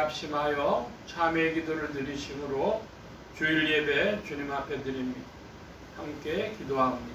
합심하여 참회의 기도를 드리심으로 주일 예배 주님 앞에 드립니다. 함께 기도합니다.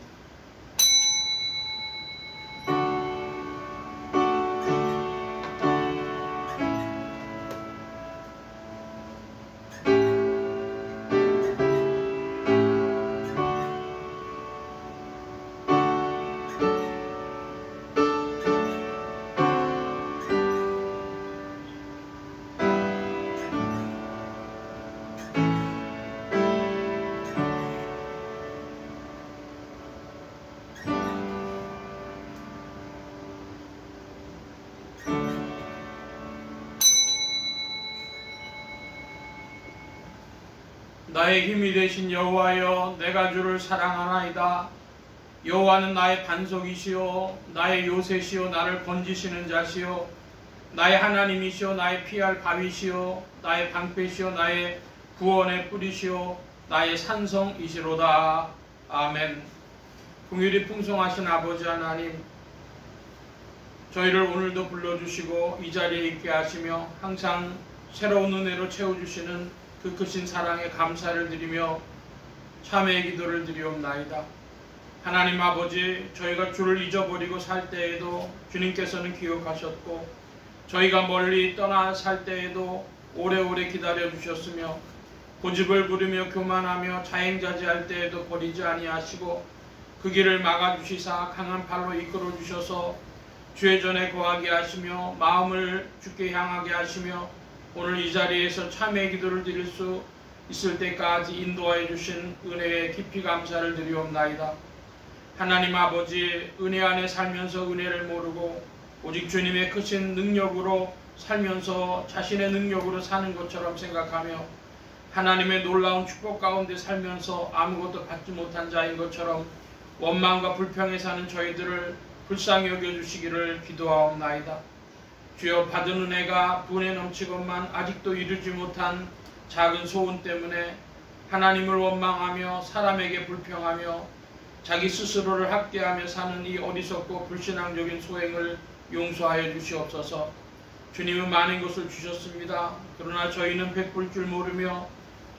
나의 힘이 되신 여호와여, 내가 주를 사랑하나이다. 여호와는 나의 반석이시오, 나의 요새시오, 나를 건지시는 자시오, 나의 하나님이시오, 나의 피할 바위시오, 나의 방패시오, 나의 구원의 뿌리시오, 나의 산성이시로다. 아멘. 긍휼이 풍성하신 아버지 하나님, 저희를 오늘도 불러주시고 이 자리에 있게 하시며 항상 새로운 은혜로 채워주시는 그 크신 사랑에 감사를 드리며 참회의 기도를 드리옵나이다. 하나님 아버지, 저희가 주를 잊어버리고 살 때에도 주님께서는 기억하셨고, 저희가 멀리 떠나 살 때에도 오래오래 기다려 주셨으며, 고집을 부리며 교만하며 자행자지할 때에도 버리지 아니하시고 그 길을 막아주시사 강한 팔로 이끌어 주셔서 주의 전에 거하게 하시며 마음을 주께 향하게 하시며 오늘 이 자리에서 참회의 기도를 드릴 수 있을 때까지 인도하여 주신 은혜에 깊이 감사를 드리옵나이다. 하나님 아버지, 은혜 안에 살면서 은혜를 모르고 오직 주님의 크신 능력으로 살면서 자신의 능력으로 사는 것처럼 생각하며 하나님의 놀라운 축복 가운데 살면서 아무것도 받지 못한 자인 것처럼 원망과 불평에 사는 저희들을 불쌍히 여겨주시기를 기도하옵나이다. 주여, 받은 은혜가 분에 넘치건만 아직도 이루지 못한 작은 소원 때문에 하나님을 원망하며 사람에게 불평하며 자기 스스로를 학대하며 사는 이 어리석고 불신앙적인 소행을 용서하여 주시옵소서. 주님은 많은 것을 주셨습니다. 그러나 저희는 베풀 줄 모르며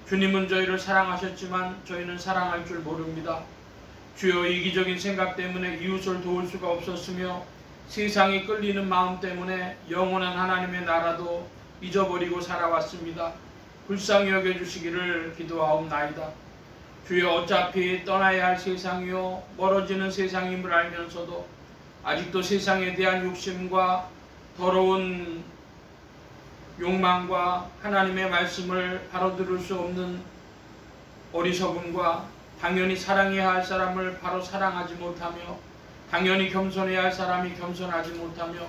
주님은 저희를 사랑하셨지만 저희는 사랑할 줄 모릅니다. 주여, 이기적인 생각 때문에 이웃을 도울 수가 없었으며 세상에 끌리는 마음 때문에 영원한 하나님의 나라도 잊어버리고 살아왔습니다. 불쌍히 여겨주시기를 기도하옵나이다. 주여, 어차피 떠나야 할 세상이요 멀어지는 세상임을 알면서도 아직도 세상에 대한 욕심과 더러운 욕망과 하나님의 말씀을 바로 들을 수 없는 어리석음과 당연히 사랑해야 할 사람을 바로 사랑하지 못하며 당연히 겸손해야 할 사람이 겸손하지 못하며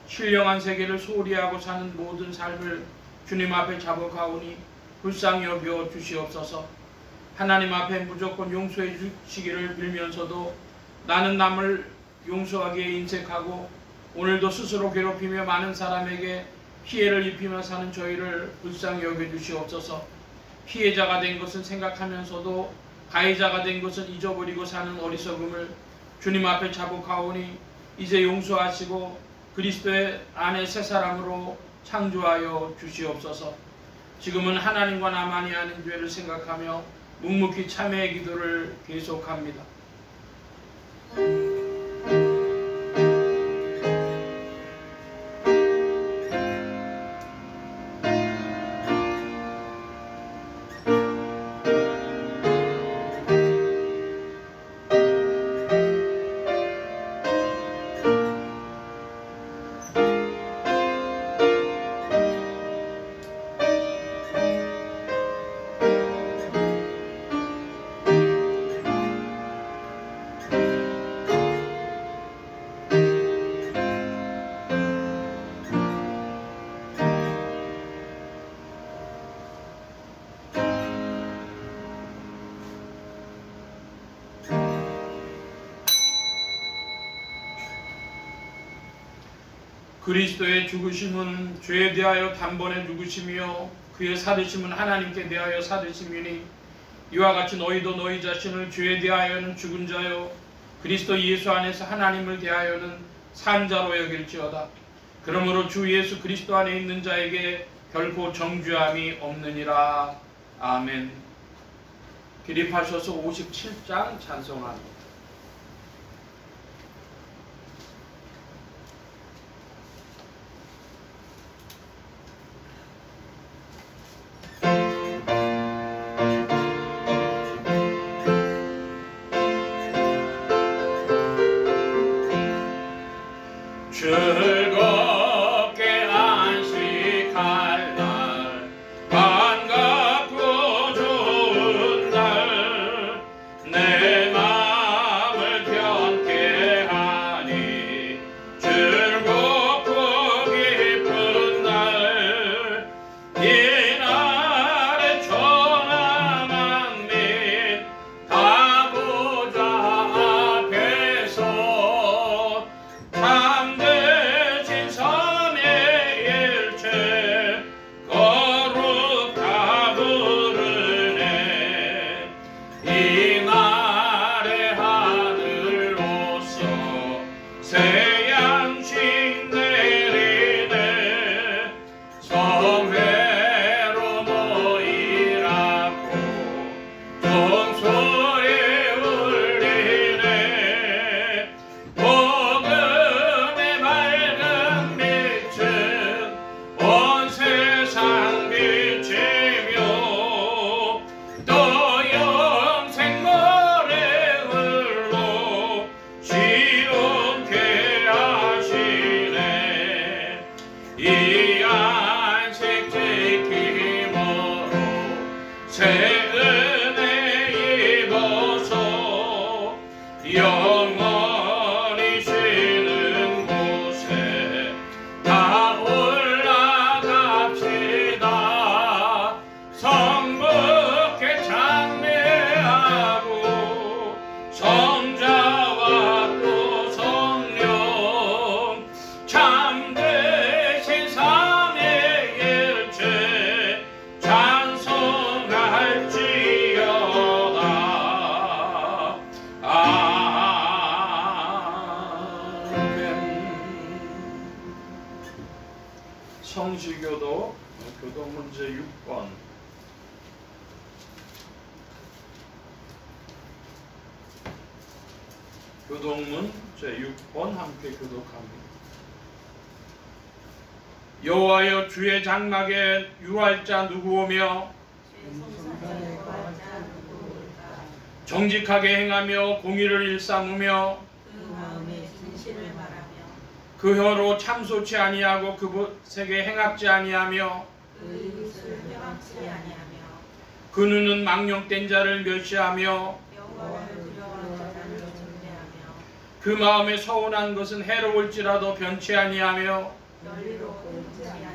신령한 세계를 소홀히 하고 사는 모든 삶을 주님 앞에 자복하오니 불쌍히 여겨 주시옵소서. 하나님 앞에 무조건 용서해 주시기를 빌면서도 나는 남을 용서하기에 인색하고 오늘도 스스로 괴롭히며 많은 사람에게 피해를 입히며 사는 저희를 불쌍히 여겨 주시옵소서. 피해자가 된 것은 생각하면서도 가해자가 된 것은 잊어버리고 사는 어리석음을 주님 앞에 자복하오니 이제 용서하시고 그리스도의 안에 새 사람으로 창조하여 주시옵소서. 지금은 하나님과 나만이 하는 죄를 생각하며 묵묵히 참회의 기도를 계속합니다. 그리스도의 죽으심은 죄에 대하여 단번에 죽으심이요 그의 살으심은 하나님께 대하여 살으심이니 이와 같이 너희도 너희 자신을 죄에 대하여는 죽은 자요 그리스도 예수 안에서 하나님을 대하여는 산 자로 여길지어다. 그러므로 주 예수 그리스도 안에 있는 자에게 결코 정죄함이 없느니라. 아멘. 기립하셔서 57장 찬송합니다. 즐겁게 안식할 날, 반갑고 좋은 날, 내 마음을 편케 하니 즐겁고 기쁜 날, 이날에 천하 만민 다 보좌 앞에서 참되신 삼위일체 거룩하 부르네. 이날의 하늘로서 새 양식 내리네. 성회로 모이라고 종소리 울리네. 복음의 밝은 빛은 온 세상 비치며 또 영생 노래 흘러 시온케 하시네. 이 안식 지킴으로 새 은혜 입어서 영원히 쉬는 곳에 다 올라갑시다. 성부께 찬미하고 성자와 또 성령 참되신 삼위일체 찬송할지어다. 아멘. 성시교도 교도문제 6번. 교동문 제6번 함께 교독합니다. 여호와여, 주의 장막에 유할 자 누구오며 정직하게 행하며 공의를 일삼으며 그 마음에 진실을 말하며 그 혀로 참소치 아니하고 그곳에게 행악지 아니하며 그 이웃을 폐방치 아니하며 그 눈은 망령된 자를 멸시하며 여호와를 두려워하는 자를 존대하며 그 마음에 서운한 것은 해로울지라도 변치 아니하며 열리로 끊지 아니하며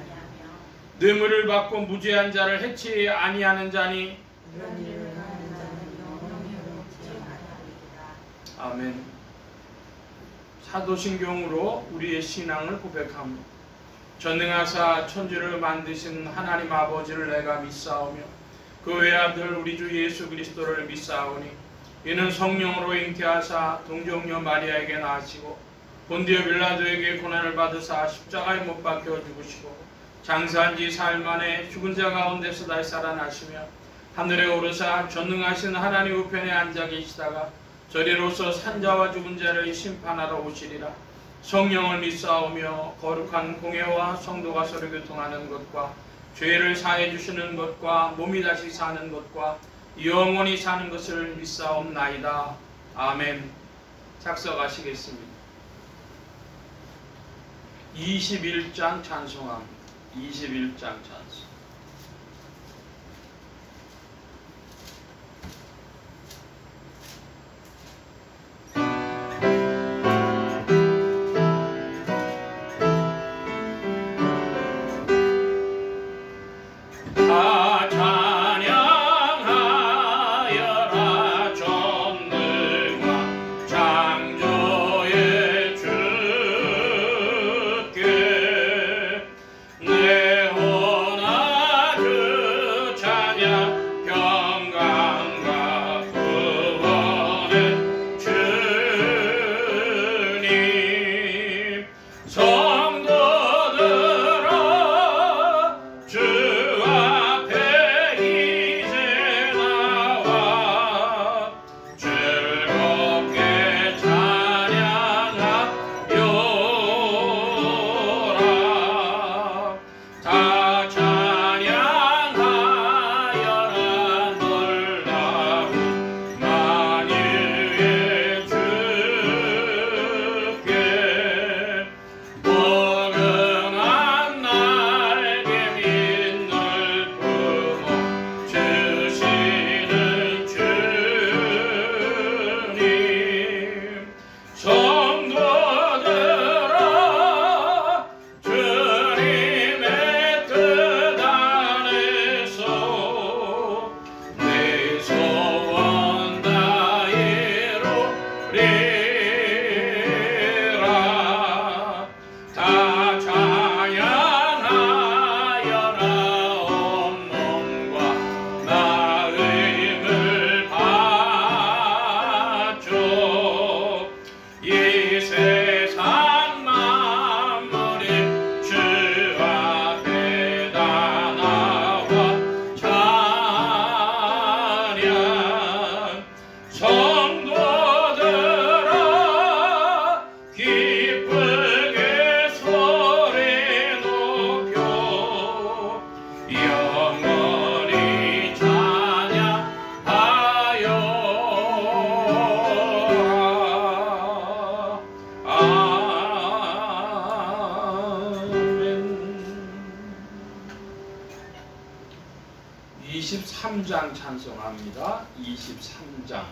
뇌물을 받고 무죄한 자를 해치 아니하는 자니. 이런 일을 하는 자는 영영이 끊지 아니하리이다. 아멘. 사도신경으로 우리의 신앙을 고백합니다. 전능하사 천지를 만드신 하나님 아버지를 내가 믿사오며 그 외아들 우리 주 예수 그리스도를 믿사오니 이는 성령으로 잉태하사 동정녀 마리아에게 낳으시고 본디오 빌라도에게 고난을 받으사 십자가에 못 박혀 죽으시고 장사한 지 사흘 만에 죽은 자 가운데서 다시 살아나시며 하늘에 오르사 전능하신 하나님 우편에 앉아 계시다가 저리로서 산자와 죽은 자를 심판하러 오시리라. 성령을 믿사오며 거룩한 공회와 성도가 서로 교통하는 것과 죄를 사해 주시는 것과 몸이 다시 사는 것과 영원히 사는 것을 믿사옵나이다. 아멘. 작성하시겠습니다. 21장 찬송합니다. 21장 찬송. 다 찬양하여라 전능한 창조의 주께 내 혼합 23장 찬송합니다. 23장.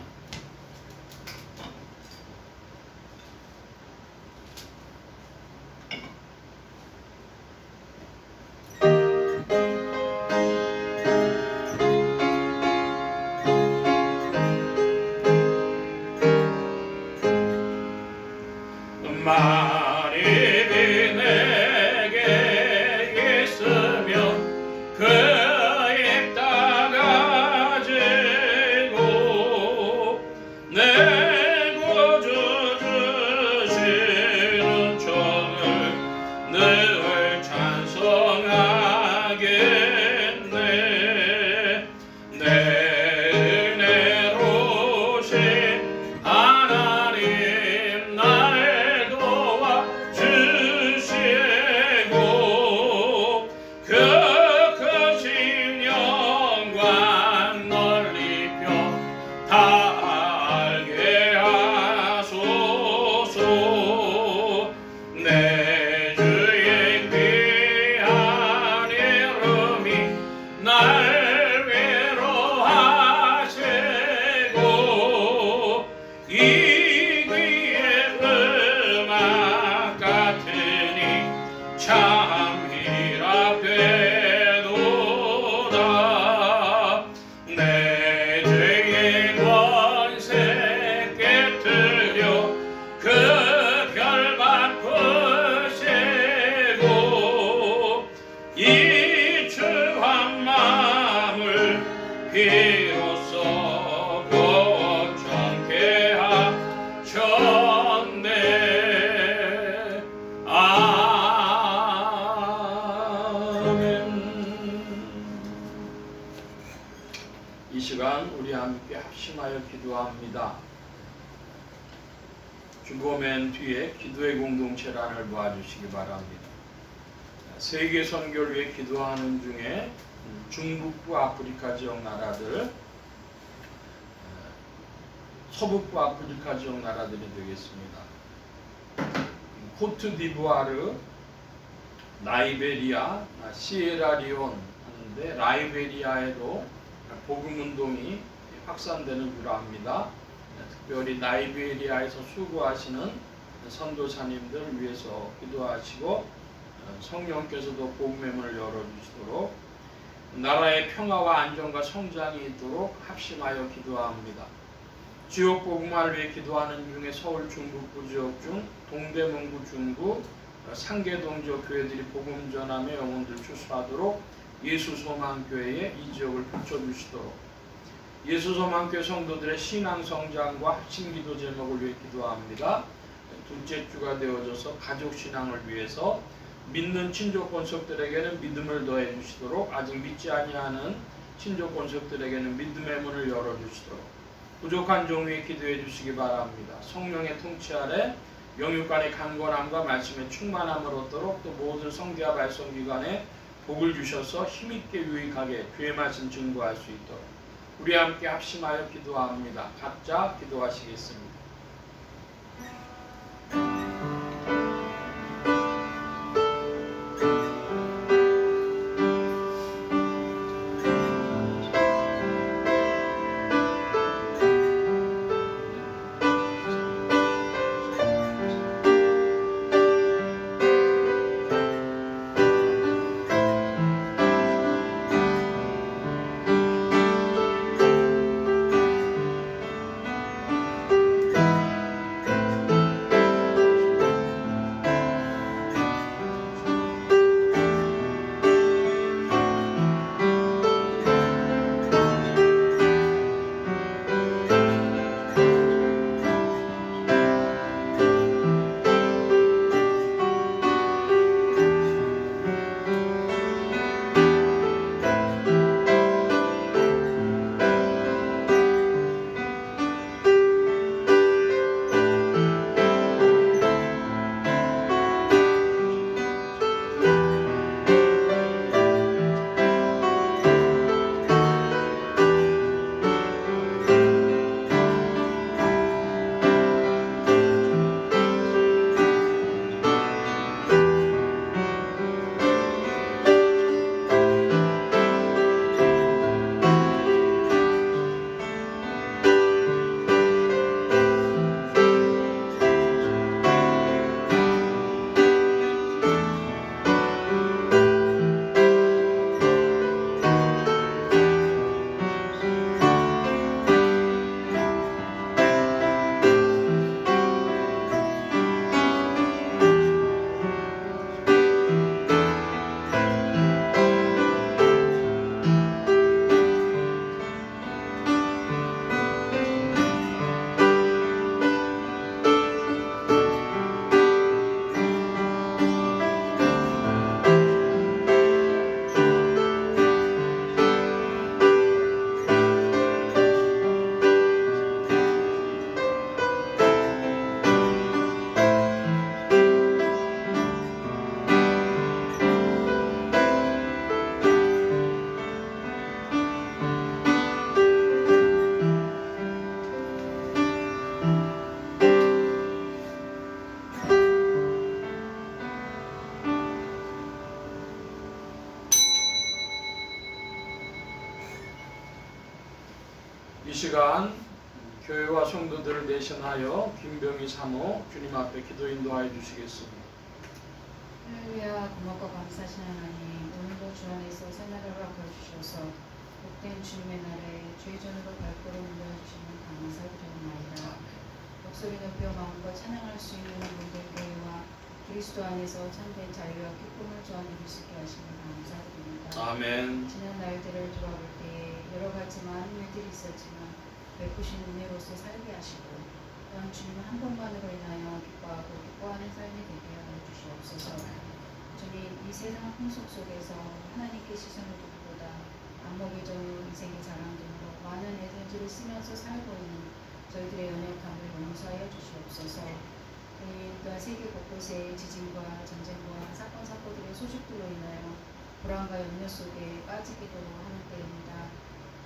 만일이 내게 있으면 그 입 닦아지고 내 구주 주시는 종을 늘 찬송하겠네. 내 은혜로우신 하나님 날 도와주시고 그 크신 영광 널리 펴 달게 하소서. 내 주의 귀한 이름이 날 위로하시고 이 귀의 음악 같으니 참 희락되도다. 내 죄의 권세 깨뜨려 그 결박 푸시고 이 추한 마음을 비로소 고쳐게 하셨네. 아멘. 이 시간 우리 함께 합심하여 기도합니다. 주보맨 뒤에 기도의 공동체란을 봐주시기 바랍니다. 세계 선교를 위해 기도하는 중에 중북부 아프리카 지역 나라들, 서북부 아프리카 지역 나라들이 되겠습니다. 코트디부아르, 나이베리아, 시에라리온 하는데 라이베리아에도 복음운동이 확산되는 줄 압니다. 특별히 나이베리아에서 수고하시는 선교사님들 위해서 기도하시고 성령께서도 복음의 문을 열어주시도록 나라의 평화와 안정과 성장이 있도록 합심하여 기도합니다. 지역 복음화를 위해 기도하는 중에 서울 중북부 지역 중 동대문구 중구 상계동 지역 교회들이 복음 전함의 영혼들 추수하도록 예수소망교회에 이 지역을 붙여주시도록 예수소망교회 성도들의 신앙 성장과 합심 기도 제목을 위해 기도합니다. 둘째 주가 되어져서 가족 신앙을 위해서 믿는 친족 권속들에게는 믿음을 더해 주시도록 아직 믿지 아니하는 친족 권속들에게는 믿음의 문을 열어 주시도록 부족한 종 위에 기도해 주시기 바랍니다. 성령의 통치 아래 영육간의 강건함과 말씀의 충만함을 얻도록 또 모든 성교와 발성기관에 복을 주셔서 힘있게 유익하게 주의 말씀 증거할 수 있도록 우리 함께 합심하여 기도합니다. 각자 기도하시겠습니다. 이 시간 교회와 성도들을 대신하여 김병희 사모 주님 앞에 기도 인도하여 주시겠습니다. 할렐루야. 고맙고 감사하신 하나님, 오늘도 주 안에서 새날을 허락하주셔서 복된 주님의 날에 주의 전으로 발걸음 올려주시는 감사드리옵나이다. 목소리 높여 마음과 찬양할 수 있는 모든 교회와 그리스도 안에서 참된 자유와 기쁨을 주안으로 있게 하시는 감사드립니다. 아멘. 지난 날들을 돌아볼 때에 여러 가지 많은 일들이 있었지만 베푸신 은혜로서 살게 하시고 또한 주님 한 분만으로 인하여 기뻐하고 기뻐하는 삶이 되게 하여 주시옵소서. 주님, 이 세상 풍속 속에서 하나님께 시선을 두기보다 안목이 좋은 인생의 자랑 등으로 많은 에너지를 쓰면서 살고 있는 저희들의 연약함을 용서하여 주시옵소서. 또한 세계 곳곳에 지진과 전쟁과 사건 사고들의 소식들로 인하여 불안과 염려 속에 빠지기도 하는 때입니다.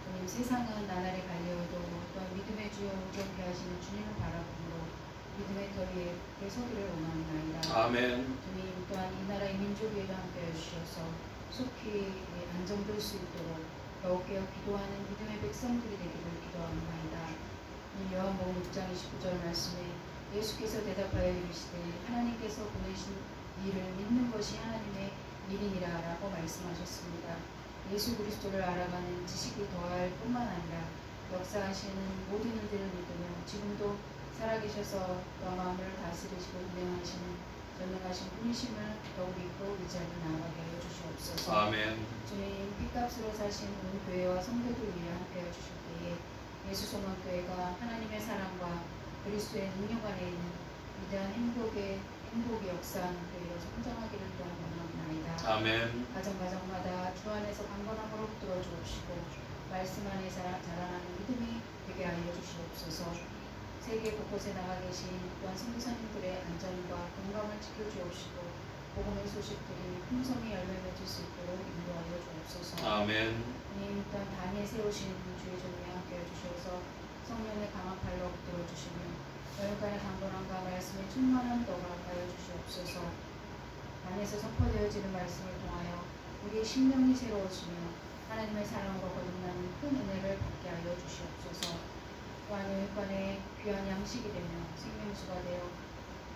주님, 세상은 나날이 갈려오도 또한 믿음의 주여 온전케 하시는 주님을 바라보므로 믿음의 터 위에 서기를 원하옵나이다. 아멘. 주님, 또한 이 나라 이 민족 위에도 함께해 주셔서 속히 안정될 수 있도록 더욱 깨어 기도하는 믿음의 백성들이 되기를 기도하옵나이다. 요한복음 6장 29절 말씀에 예수께서 대답하여 이르시되 하나님께서 보내신 일을 믿는 것이 하나님의 일이니라 라고 말씀하셨습니다. 예수 그리스도를 알아가는 지식이 더할 뿐만 아니라 역사하시는 모든 일들을 믿으며 지금도 살아계셔서 또 마음을 다스리시고 운행하시는 전능하신 분이심을 더욱 믿고 의지하며 나아가게 하여 주시옵소서. 아멘. 주님, 핏값으로 사신 온 교회와 성도들 위해 함께해 주실 때에 예수소망교회가 하나님의 사랑과 그리스도의 능력 안에 있는 위대한 행복이 역사하는 교회로 성장하기를 또한 원하옵나이다. 아멘. 가정마다 주 안에서 강건함으로 붙들어 주옵시고 말씀 안에 자라나는 믿음이 되게 하여 주시옵소서. 세계 곳곳에 나가 계신 또한 선교사님들의 안전과 건강을 지켜주옵시고 복음의 소식들이 풍성히 열매 맺을 수 있도록 인도하여 주옵소서. 아멘. 주님, 또한 단위에 세우신 주의 종이 함께해 주셔서 성령의 강한 발로 붙들어 주시며 여러간의 강건함과 말씀의 충만함 더하여 주시옵소서. 단에서 선포되어지는 말씀을 통하여 우리의 심령이 새로워지며 하나님의 사랑으로 거듭나는 큰 은혜를 받게 하여 주시옵소서. 또한 여육간의 귀한 양식이 되며 생명수가 되어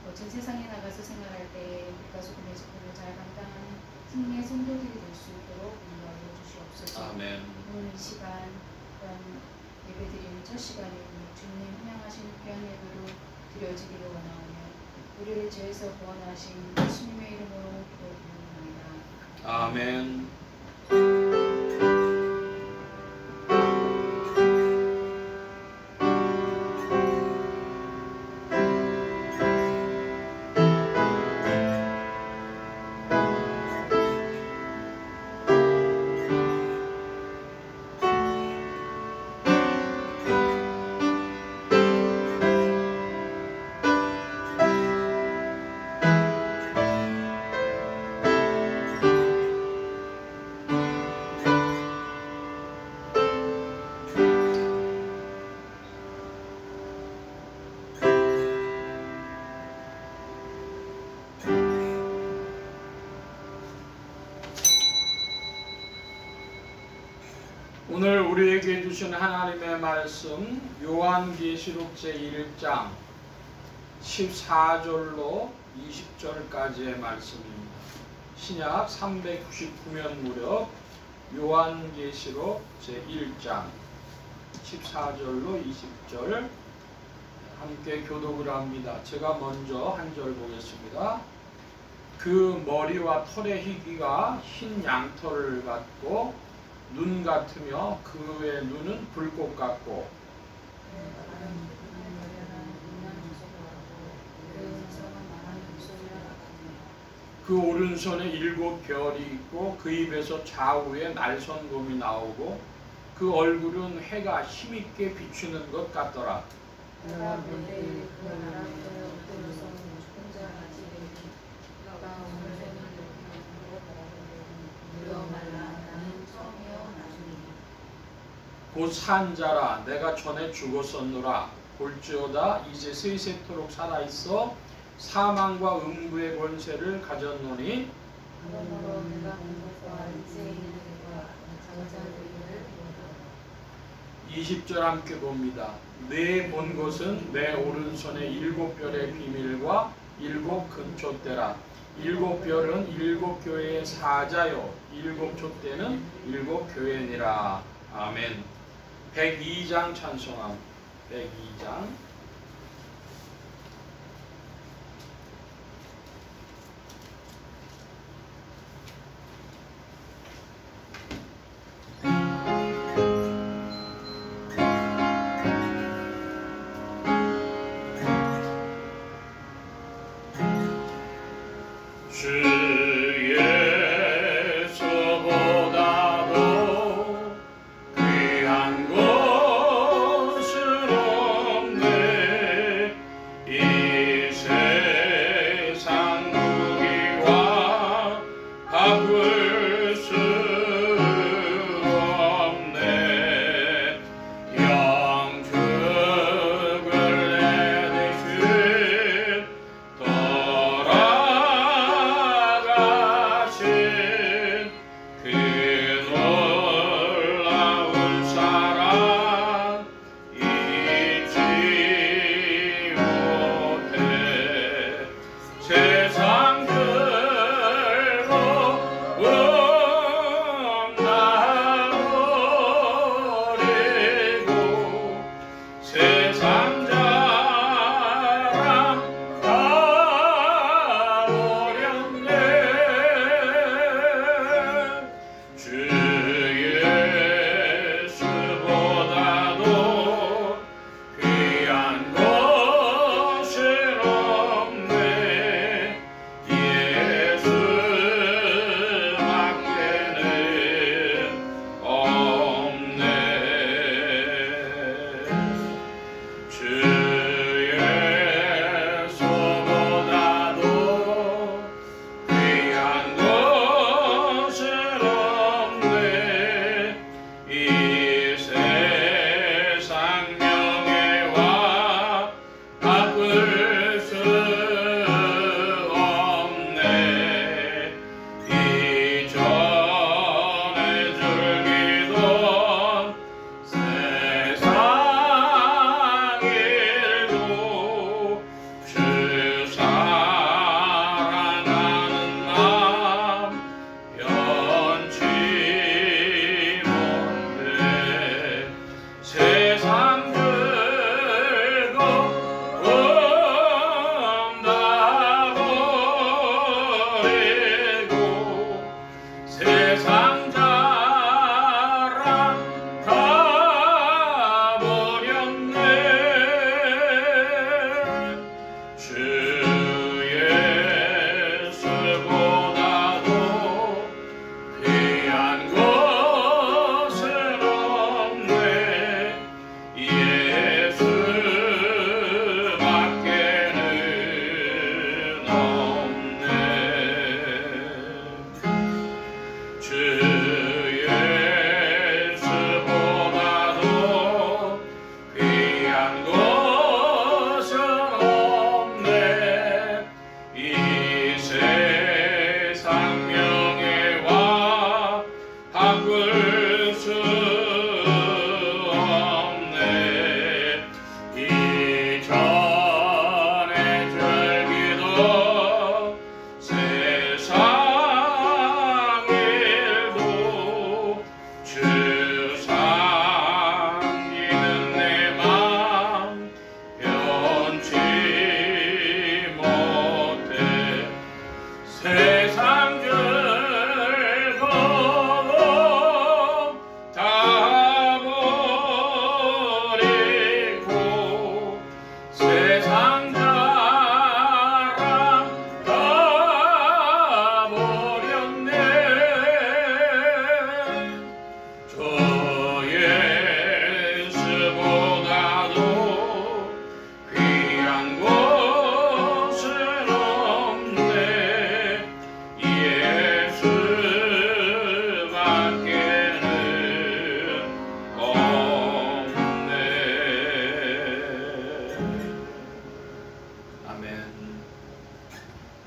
거친 세상에 나가서 생활할 때에 빛과 소금의 직분을 잘 감당하는 승리의 성도들이 될 수 있도록 인도하여 주시옵소서. 아멘. 오늘 이 시간 또한 예배드리는 첫 시간에 주님 환영하신 귀한 예배로 드려지기를 원하오며 우리를 죄에서 구원하신 예수님의 이름으로 기도드립니다. 아멘. 오늘 우리에게 주신 하나님의 말씀 요한계시록 제1장 14절로 20절까지의 말씀입니다. 신약 399면 무렵 요한계시록 제1장 14절로 20절 함께 교독을 합니다. 제가 먼저 한 절 보겠습니다. 그 머리와 털의 희귀가 흰 양털을 같고 눈 같으며 그의 눈은 불꽃 같고 그 오른손에 7 별이 있고 그 입에서 좌우에 날선곰이 나오고 그 얼굴은 해가 힘있게 비추는 것 같더라. 곧 산자라 내가 전에 죽었었노라. 볼지어다 이제 세세토록 살아있어 사망과 음부의 권세를 가졌노니 20절 함께 봅니다. 내 본 것은 내 오른손의 7별의 비밀과 7 금촛대라. 7별은 7 교회의 사자요 7 촛대는 7 교회니라. 아멘. 102장 찬송함. 102장.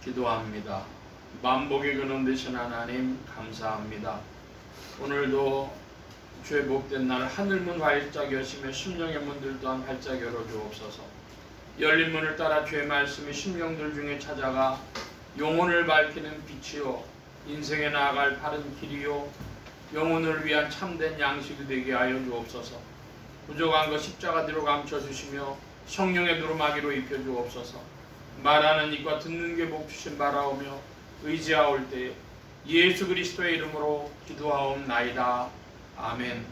기도합니다. 만복의 근원 되신 하나님 감사합니다. 오늘도 주의 복된 날 하늘문 활짝 여시며 심령의 문들 또한 활짝 열어주옵소서. 열린 문을 따라 주의 말씀이 심령들 중에 찾아가 영혼을 밝히는 빛이요 인생에 나아갈 바른 길이요 영혼을 위한 참된 양식이 되게 하여 주옵소서. 부족한 것 십자가 뒤로 감춰주시며 성령의 두루마기로 입혀주옵소서. 말하는 입과 듣는 게 복 주신 바라오며 의지하올 때 예수 그리스도의 이름으로 기도하옵나이다. 아멘.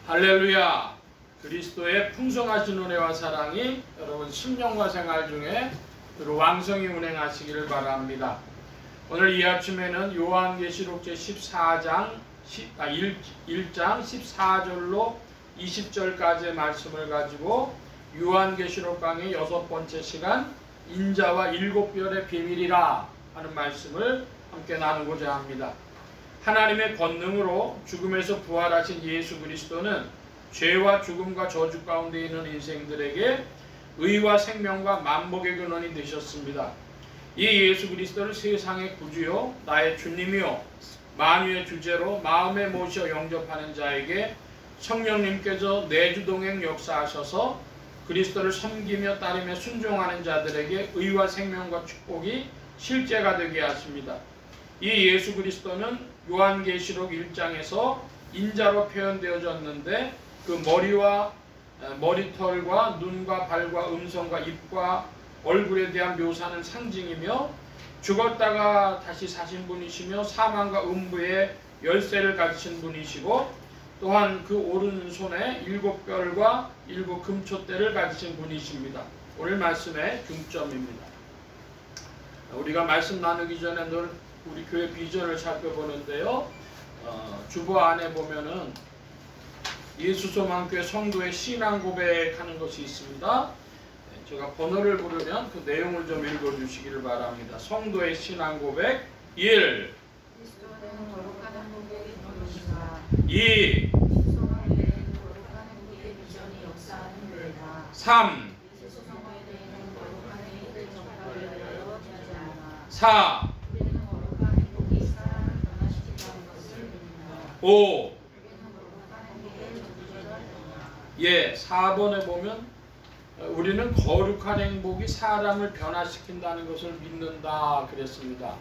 할렐루야. 그리스도의 풍성하신 은혜와 사랑이 여러분 심령과 생활 중에 왕성히 운행하시기를 바랍니다. 오늘 이 아침에는 요한계시록 제14장 1장 14절로 20절까지의 말씀을 가지고 요한계시록 강의 6번째 시간 인자와 7별의 비밀이라 하는 말씀을 함께 나누고자 합니다. 하나님의 권능으로 죽음에서 부활하신 예수 그리스도는 죄와 죽음과 저주 가운데 있는 인생들에게 의와 생명과 만복의 근원이 되셨습니다. 이 예수 그리스도를 세상의 구주요 나의 주님이요 만유의 주제로 마음에 모셔 영접하는 자에게 성령님께서 내주동행 역사하셔서 그리스도를 섬기며 따르며 순종하는 자들에게 의와 생명과 축복이 실제가 되게 하십니다. 이 예수 그리스도는 요한계시록 1장에서 인자로 표현되어졌는데 그 머리와 머리털과 눈과 발과 음성과 입과 얼굴에 대한 묘사는 상징이며 죽었다가 다시 사신 분이시며 사망과 음부의 열쇠를 가지신 분이시고 또한 그 오른손에 7별과 7금촛대를 가지신 분이십니다. 오늘 말씀의 중점입니다. 우리가 말씀 나누기 전에 늘 우리 교회 비전을 살펴보는데요. 주보 안에 보면은 예수소망교회 성도의 신앙 고백하는 것이 있습니다. 제가 번호를 부르면 그 내용을 좀 읽어주시기를 바랍니다. 성도의 신앙 고백 1 2 3 4 5 예, 4번에 보면 우리는 거룩한 행복이 사람을 변화시킨다는 것을 믿는다 그랬습니다.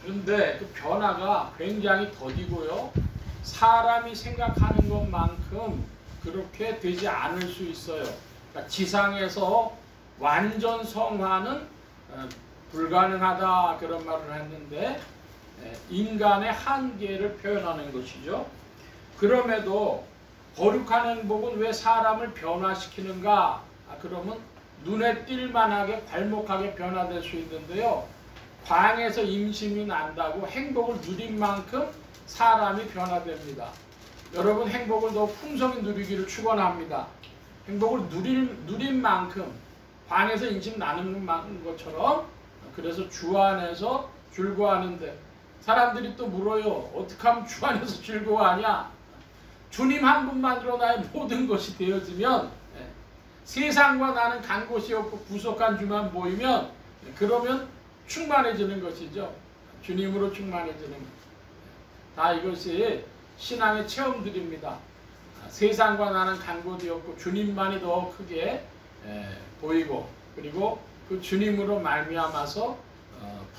그런데 그 변화가 굉장히 더디고요. 사람이 생각하는 것만큼 그렇게 되지 않을 수 있어요. 그러니까 지상에서 완전 성화는 불가능하다 그런 말을 했는데 인간의 한계를 표현하는 것이죠. 그럼에도 거룩한 행복은 왜 사람을 변화시키는가? 그러면 눈에 띌만하게 괄목하게 변화될 수 있는데요. 광에서 임신이 난다고 행복을 누린 만큼 사람이 변화됩니다. 여러분 행복을 더 풍성히 누리기를 축원합니다. 행복을 누린 만큼 광에서 임신 나는 것처럼 그래서 주 안에서 즐거워하는데 사람들이 또 물어요. 어떻게 하면 주 안에서 즐거워하냐? 주님 한 분만으로 나의 모든 것이 되어지면 세상과 나는 간 곳이 없고 구속한 주만 보이면 그러면 충만해지는 것이죠. 주님으로 충만해지는 것. 다 이것이 신앙의 체험들입니다. 세상과 나는 간 곳이 없고 주님만이 더 크게 보이고 그리고 그 주님으로 말미암아서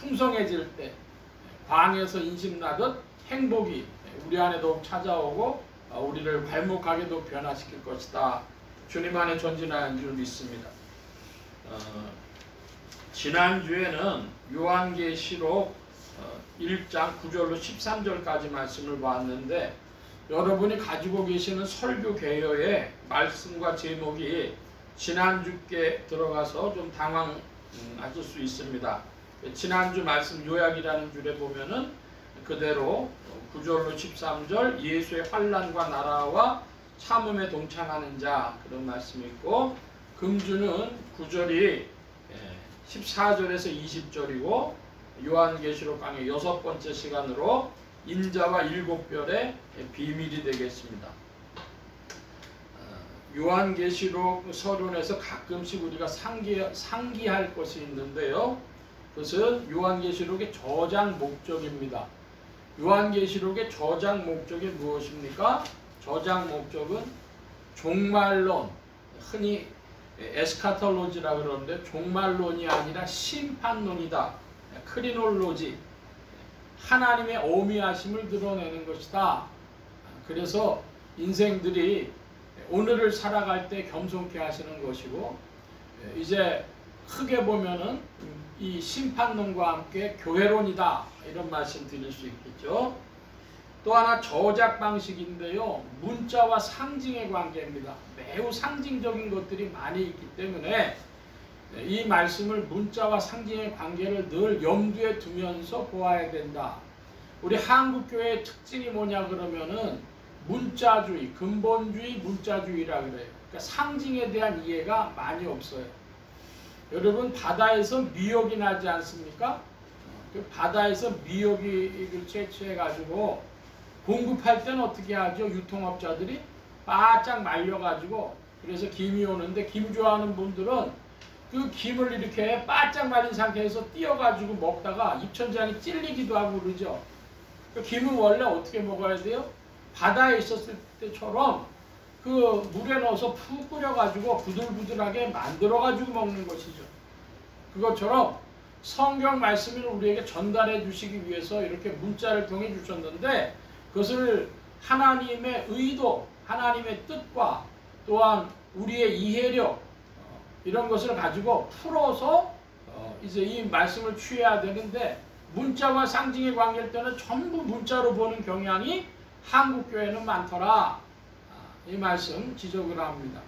풍성해질 때 광에서 인심나듯 행복이 우리 안에 더욱 찾아오고 우리를 발목하게도 변화시킬 것이다. 주님 안에 전진하는 줄 믿습니다. 지난주에는 요한계시록 1장 9절로 13절까지 말씀을 봤는데 여러분이 가지고 계시는 설교 개요의 말씀과 제목이 지난주께 들어가서 좀 당황하실 수 있습니다. 지난주 말씀 요약이라는 줄에 보면은 그대로 9절로 13절 예수의 환난과 나라와 참음에 동참하는 자 그런 말씀이 있고 금주는 9절이 14절에서 20절이고 요한계시록 강의 6번째 시간으로 인자와 7별의 비밀이 되겠습니다. 요한계시록 서론에서 가끔씩 우리가 상기할 것이 있는데요. 그것은 요한계시록의 저장 목적입니다. 요한계시록의 저장 목적이 무엇입니까? 저장 목적은 종말론, 흔히 에스카톨로지라 그러는데 종말론이 아니라 심판론이다. 크리놀로지, 하나님의 어미하심을 드러내는 것이다. 그래서 인생들이 오늘을 살아갈 때 겸손케 하시는 것이고, 이제 크게 보면은 이 심판론과 함께 교회론이다, 이런 말씀 드릴 수 있겠죠. 또 하나 저작 방식인데요, 문자와 상징의 관계입니다. 매우 상징적인 것들이 많이 있기 때문에 이 말씀을 문자와 상징의 관계를 늘 염두에 두면서 보아야 된다. 우리 한국교회의 특징이 뭐냐 그러면은 문자주의, 근본주의, 문자주의라 그래요. 그러니까 상징에 대한 이해가 많이 없어요. 여러분, 바다에서 미역이 나지 않습니까? 그 바다에서 미역을 채취해가지고 공급할 때는 어떻게 하죠? 유통업자들이 바짝 말려가지고, 그래서 김이 오는데, 김 좋아하는 분들은 그 김을 이렇게 바짝 말린 상태에서 띄어가지고 먹다가 입천장이 찔리기도 하고 그러죠. 그 김은 원래 어떻게 먹어야 돼요? 바다에 있었을 때처럼 그 물에 넣어서 푹 끓여가지고 부들부들하게 만들어가지고 먹는 것이죠. 그것처럼 성경 말씀을 우리에게 전달해 주시기 위해서 이렇게 문자를 통해 주셨는데, 그것을 하나님의 의도, 하나님의 뜻과 또한 우리의 이해력, 이런 것을 가지고 풀어서 이제 이 말씀을 취해야 되는데, 문자와 상징의 관계일 때는 전부 문자로 보는 경향이 한국교회는 많더라. 이 말씀 지적을 합니다.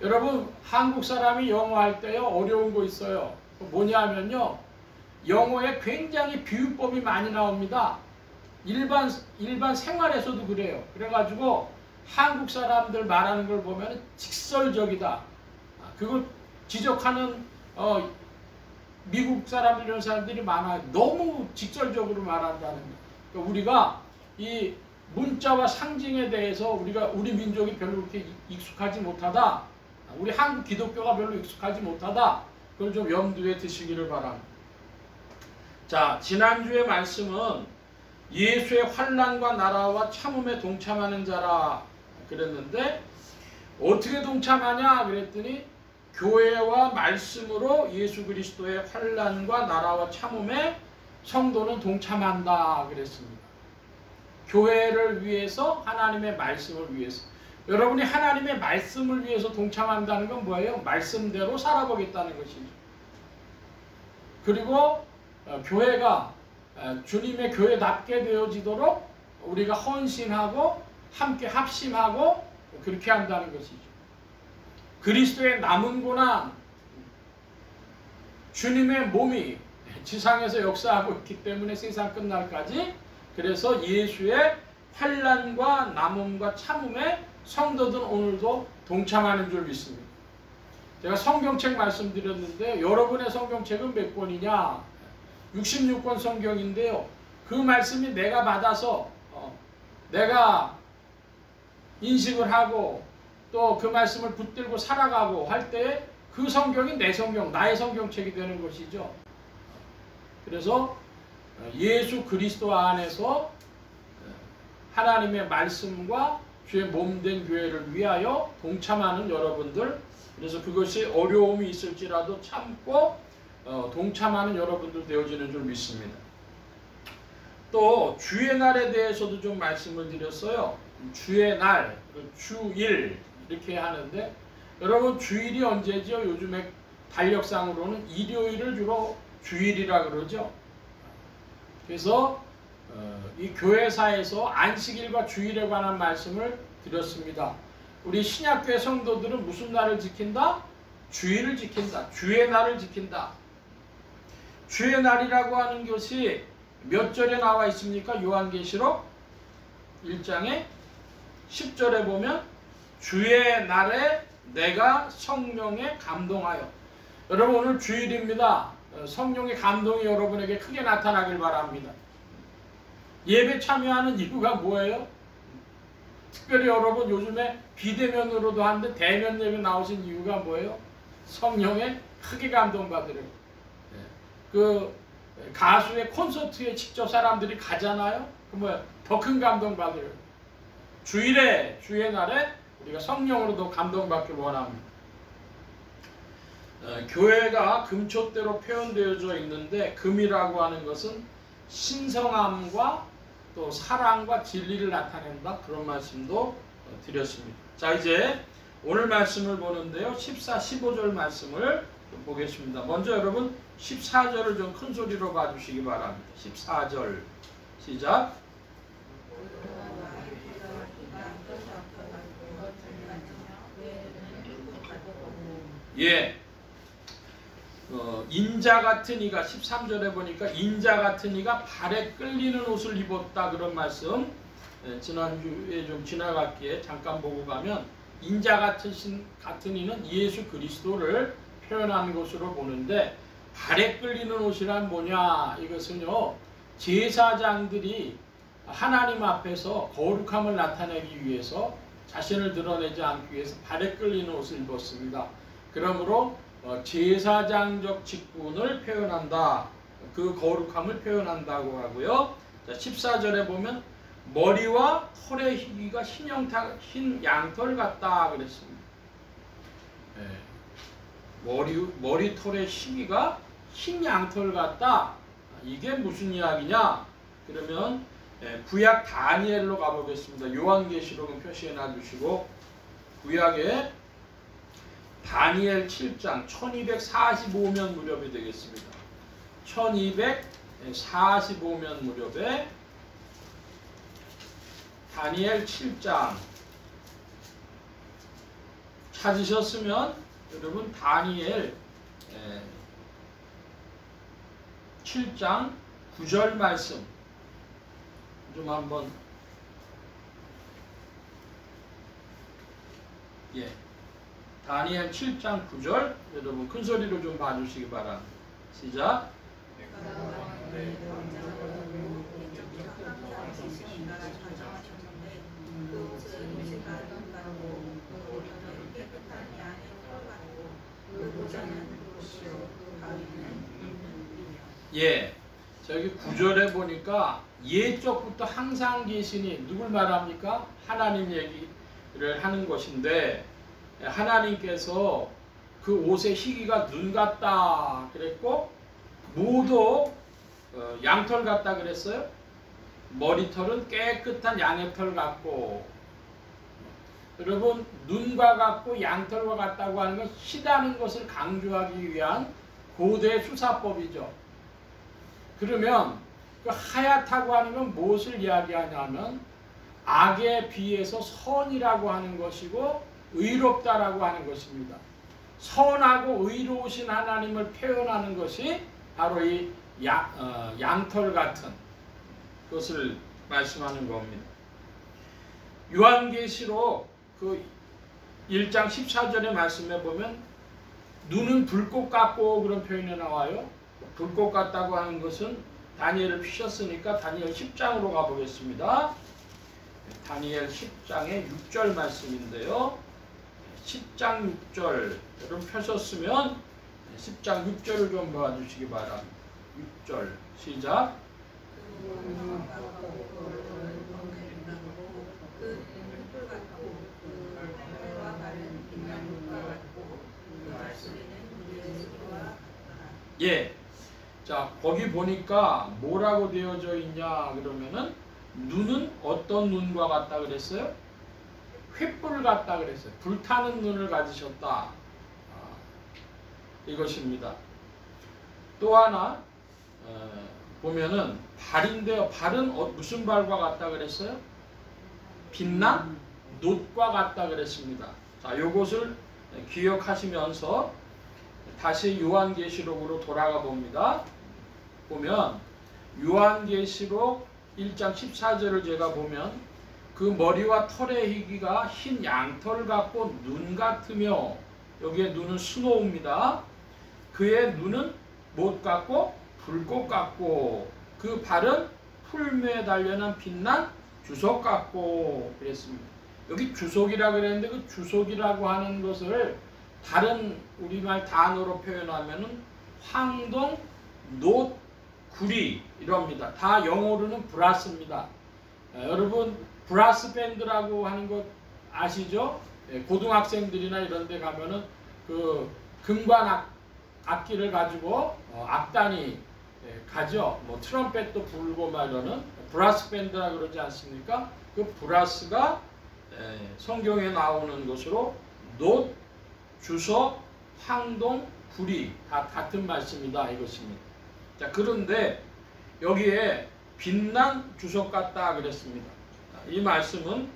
여러분, 한국 사람이 영어 할 때요, 어려운 거 있어요. 뭐냐면요, 영어에 굉장히 비유법이 많이 나옵니다. 일반 생활에서도 그래요. 그래가지고 한국 사람들 말하는 걸 보면 직설적이다. 그걸 지적하는 미국 사람들, 이런 사람들이 많아요. 너무 직설적으로 말한다는 거예요. 그러니까 우리가 이 문자와 상징에 대해서 우리 민족이 별로 그렇게 익숙하지 못하다. 우리 한국 기독교가 별로 익숙하지 못하다. 그걸 좀 염두에 두시기를 바랍니다. 자, 지난주의 말씀은 예수의 환난과 나라와 참음에 동참하는 자라 그랬는데, 어떻게 동참하냐 그랬더니 교회와 말씀으로 예수 그리스도의 환난과 나라와 참음에 성도는 동참한다 그랬습니다. 교회를 위해서, 하나님의 말씀을 위해서. 여러분이 하나님의 말씀을 위해서 동참한다는 건 뭐예요? 말씀대로 살아보겠다는 것이죠. 그리고 교회가 주님의 교회답게 되어지도록 우리가 헌신하고 함께 합심하고 그렇게 한다는 것이죠. 그리스도의 남은 고난, 주님의 몸이 지상에서 역사하고 있기 때문에 세상 끝날까지, 그래서 예수의 환난과 남음과 참음에 성도들 오늘도 동참하는 줄 믿습니다. 제가 성경책 말씀드렸는데, 여러분의 성경책은 몇 권이냐? 66권 성경인데요. 그 말씀이 내가 받아서 내가 인식을 하고 또 그 말씀을 붙들고 살아가고 할 때 그 성경이 내 성경, 나의 성경책이 되는 것이죠. 그래서 예수 그리스도 안에서 하나님의 말씀과 주의 몸된 교회를 위하여 동참하는 여러분들, 그래서 그것이 어려움이 있을지라도 참고 동참하는 여러분들 되어지는 줄 믿습니다. 또 주의 날에 대해서도 좀 말씀을 드렸어요. 주의 날, 주일 이렇게 하는데, 여러분 주일이 언제죠? 요즘에 달력상으로는 일요일을 주로 주일이라 그러죠. 그래서 이 교회사에서 안식일과 주일에 관한 말씀을 드렸습니다. 우리 신약교회 성도들은 무슨 날을 지킨다? 주일을 지킨다. 주의 날을 지킨다. 주의 날이라고 하는 것이 몇 절에 나와 있습니까? 요한계시록 1장에 10절에 보면 주의 날에 내가 성령에 감동하여. 여러분, 오늘 주일입니다. 성령의 감동이 여러분에게 크게 나타나길 바랍니다. 예배 참여하는 이유가 뭐예요? 특별히 여러분 요즘에 비대면으로도 하는데 대면 예배 나오신 이유가 뭐예요? 성령에 크게 감동받으려고. 그 가수의 콘서트에 직접 사람들이 가잖아요. 그 뭐야 더 큰 감동 받을 주일의 날에 우리가 성령으로도 감동받길 원합니다. 교회가 금촛대로 표현되어져 있는데 금이라고 하는 것은 신성함과 또 사랑과 진리를 나타낸다 그런 말씀도 드렸습니다. 자 이제 오늘 말씀을 보는데요. 14, 15절 말씀을 좀 보겠습니다. 먼저 여러분 14절을 좀 큰 소리로 봐주시기 바랍니다. 14절 시작. 예, 인자 같은 이가 13절에 보니까 인자 같은 이가 발에 끌리는 옷을 입었다 그런 말씀 지난주에 좀 지나갔기에 잠깐 보고 가면 인자 같은 이는 예수 그리스도를 표현하는 것으로 보는데 발에 끌리는 옷이란 뭐냐 이것은요 제사장들이 하나님 앞에서 거룩함을 나타내기 위해서 자신을 드러내지 않기 위해서 발에 끌리는 옷을 입었습니다. 그러므로 제사장적 직분을 표현한다. 그 거룩함을 표현한다고 하고요. 자, 14절에 보면 머리와 털의 희기가 흰 양털 같다 그랬습니다. 네. 머리 털의 희기가 흰 양털 같다. 이게 무슨 이야기냐? 그러면 구약 다니엘로 가보겠습니다. 요한계시록은 표시해 놔주시고 구약에 다니엘 7장 1245면 무렵이 되겠습니다. 1245면 무렵에 다니엘 7장 찾으셨으면 여러분 다니엘 7장 9절 말씀 좀 한번 다니엘 7장 9절 여러분 큰 소리로 좀 봐주시기 바랍니다. 시작. 예, 저기 9절에 보니까 예적부터 항상 계시니 누굴 말합니까? 하나님 얘기를 하는 것인데 하나님께서 그 옷의 희기가 눈 같다 그랬고 모두 양털 같다 그랬어요. 머리털은 깨끗한 양의 털 같고 여러분 눈과 같고 양털과 같다고 하는 건 희다는 것을 강조하기 위한 고대 수사법이죠. 그러면 그 하얗다고 하는 건 무엇을 이야기하냐면 악에 비해서 선이라고 하는 것이고 의롭다라고 하는 것입니다. 선하고 의로우신 하나님을 표현하는 것이 바로 이 양털 같은 것을 말씀하는 겁니다. 요한계시록 그 1장 14절의 말씀에 보면 눈은 불꽃 같고 그런 표현이 나와요. 불꽃 같다고 하는 것은 다니엘을 피셨으니까 다니엘 10장으로 가보겠습니다. 다니엘 10장의 6절 말씀인데요. 10장 6절 여러분 펴셨으면 10장 6절을 좀 봐주시기 바랍니다. 6절 시작. 예, 자 거기 보니까 뭐라고 되어져 있냐 그러면은 눈은 어떤 눈과 같다 그랬어요? 횃불 같다 그랬어요. 불타는 눈을 가지셨다. 이것입니다. 또 하나 보면은 발인데요. 발은 무슨 발과 같다 그랬어요? 빛난 놋과 같다 그랬습니다. 자, 요것을 기억하시면서 다시 요한계시록으로 돌아가 봅니다. 보면 요한계시록 1장 14절을 제가 보면 그 머리와 털의 희기가 흰 양털 같고 눈 같으며 여기에 눈은 스노우입니다. 그의 눈은 못 같고 불꽃 같고 그 발은 풀무에 단련한 빛난 주석 같고 그랬습니다. 여기 주석이라 그랬는데 그 주석이라고 하는 것을 다른 우리말 단어로 표현하면은 황동 not, 구리 이럽니다. 다 영어로는 브라스입니다. 여러분 브라스 밴드라고 하는 것 아시죠? 고등학생들이나 이런 데 가면은 그 금관 악기를 가지고 악단이 가죠. 뭐 트럼펫도 불고 막 이러는 브라스 밴드라 그러지 않습니까? 그 브라스가 성경에 나오는 것으로 not, 주석, 황동, 구리 다 같은 말씀이다 이것입니다. 자, 그런데 여기에 빛난 주석 같다 그랬습니다. 이 말씀은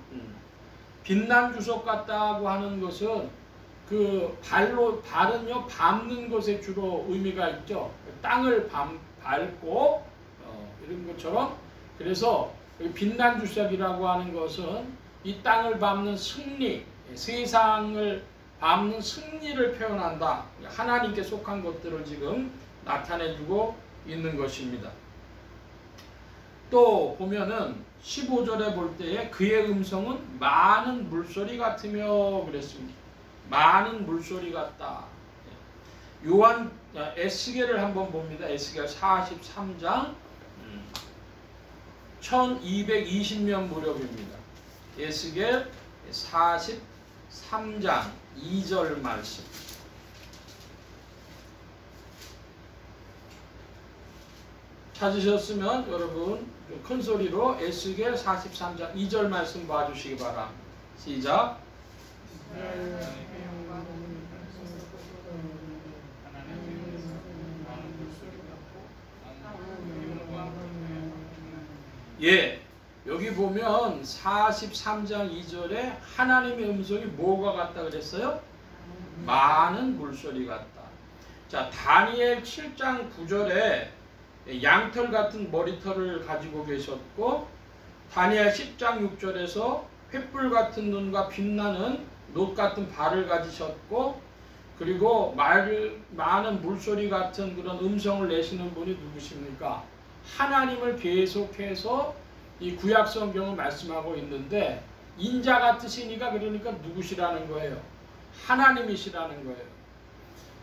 빛난 주석 같다고 하는 것은 그 발은요 밟는 것에 주로 의미가 있죠. 땅을 밟고 이런 것처럼. 그래서 빛난 주석이라고 하는 것은 이 땅을 밟는 승리, 세상을 밟는 승리를 표현한다. 하나님께 속한 것들을 지금 나타내주고 있는 것입니다. 또 보면은 15절에 볼 때에 그의 음성은 많은 물소리 같으며 그랬습니다. 많은 물소리 같다. 요한 에스겔을 한번 봅니다. 에스겔 43장 1220년 무렵입니다. 에스겔 43장 2절 말씀. 찾으셨으면 여러분 큰 소리로 에스겔 43장 2절 말씀 봐주시기 바랍니다. 시작. 예, 여기 보면 43장 2절에 하나님의 음성이 뭐가 같다 그랬어요? 많은 물소리 같다. 자, 다니엘 7장 9절에 양털 같은 머리털을 가지고 계셨고, 다니엘 10장 6절에서 횃불 같은 눈과 빛나는 놋 같은 발을 가지셨고, 그리고 많은 물소리 같은 그런 음성을 내시는 분이 누구십니까? 하나님을 계속해서 이 구약 성경을 말씀하고 있는데, 인자 같으신 이가 그러니까 누구시라는 거예요? 하나님이시라는 거예요.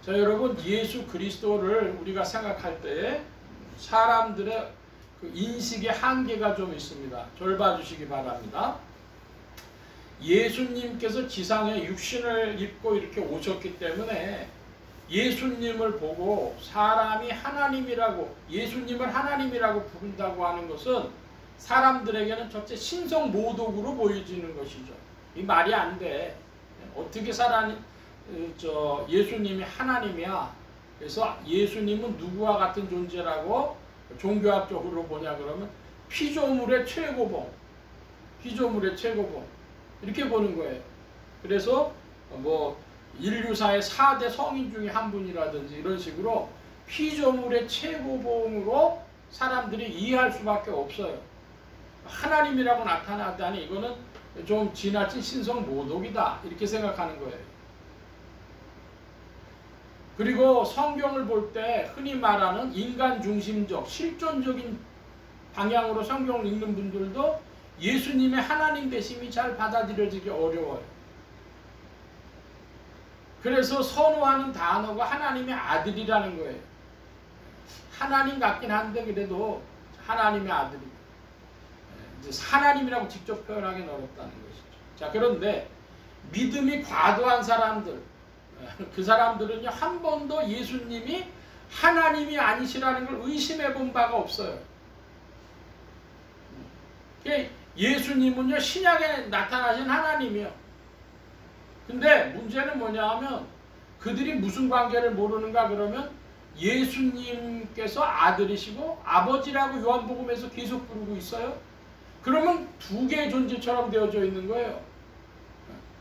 자, 여러분, 예수 그리스도를 우리가 생각할 때에 사람들의 그 인식의 한계가 좀 있습니다. 저를 봐주시기 바랍니다. 예수님께서 지상에 육신을 입고 이렇게 오셨기 때문에 예수님을 보고 사람이 하나님이라고, 예수님을 하나님이라고 부른다고 하는 것은 사람들에게는 첫째 신성 모독으로 보여지는 것이죠. 이 말이 안 돼. 어떻게 예수님이 하나님이야. 그래서 예수님은 누구와 같은 존재라고 종교학적으로 보냐 그러면 피조물의 최고봉, 피조물의 최고봉 이렇게 보는 거예요. 그래서 뭐 인류사의 4대 성인 중에 한 분이라든지 이런 식으로 피조물의 최고봉으로 사람들이 이해할 수밖에 없어요. 하나님이라고 나타나다니 이거는 좀 지나친 신성 모독이다 이렇게 생각하는 거예요. 그리고 성경을 볼 때 흔히 말하는 인간 중심적 실존적인 방향으로 성경을 읽는 분들도 예수님의 하나님 되심이 잘 받아들여지기 어려워요. 그래서 선호하는 단어가 하나님의 아들이라는 거예요. 하나님 같긴 한데 그래도 하나님의 아들이고, 하나님이라고 직접 표현하기는 어렵다는 것이죠. 자, 그런데 믿음이 과도한 사람들, 그 사람들은요 한 번도 예수님이 하나님이 아니시라는 걸 의심해 본 바가 없어요. 예수님은요 신약에 나타나신 하나님이요. 근데 문제는 뭐냐 하면 그들이 무슨 관계를 모르는가 그러면 예수님께서 아들이시고 아버지라고 요한복음에서 계속 부르고 있어요. 그러면 두 개의 존재처럼 되어져 있는 거예요.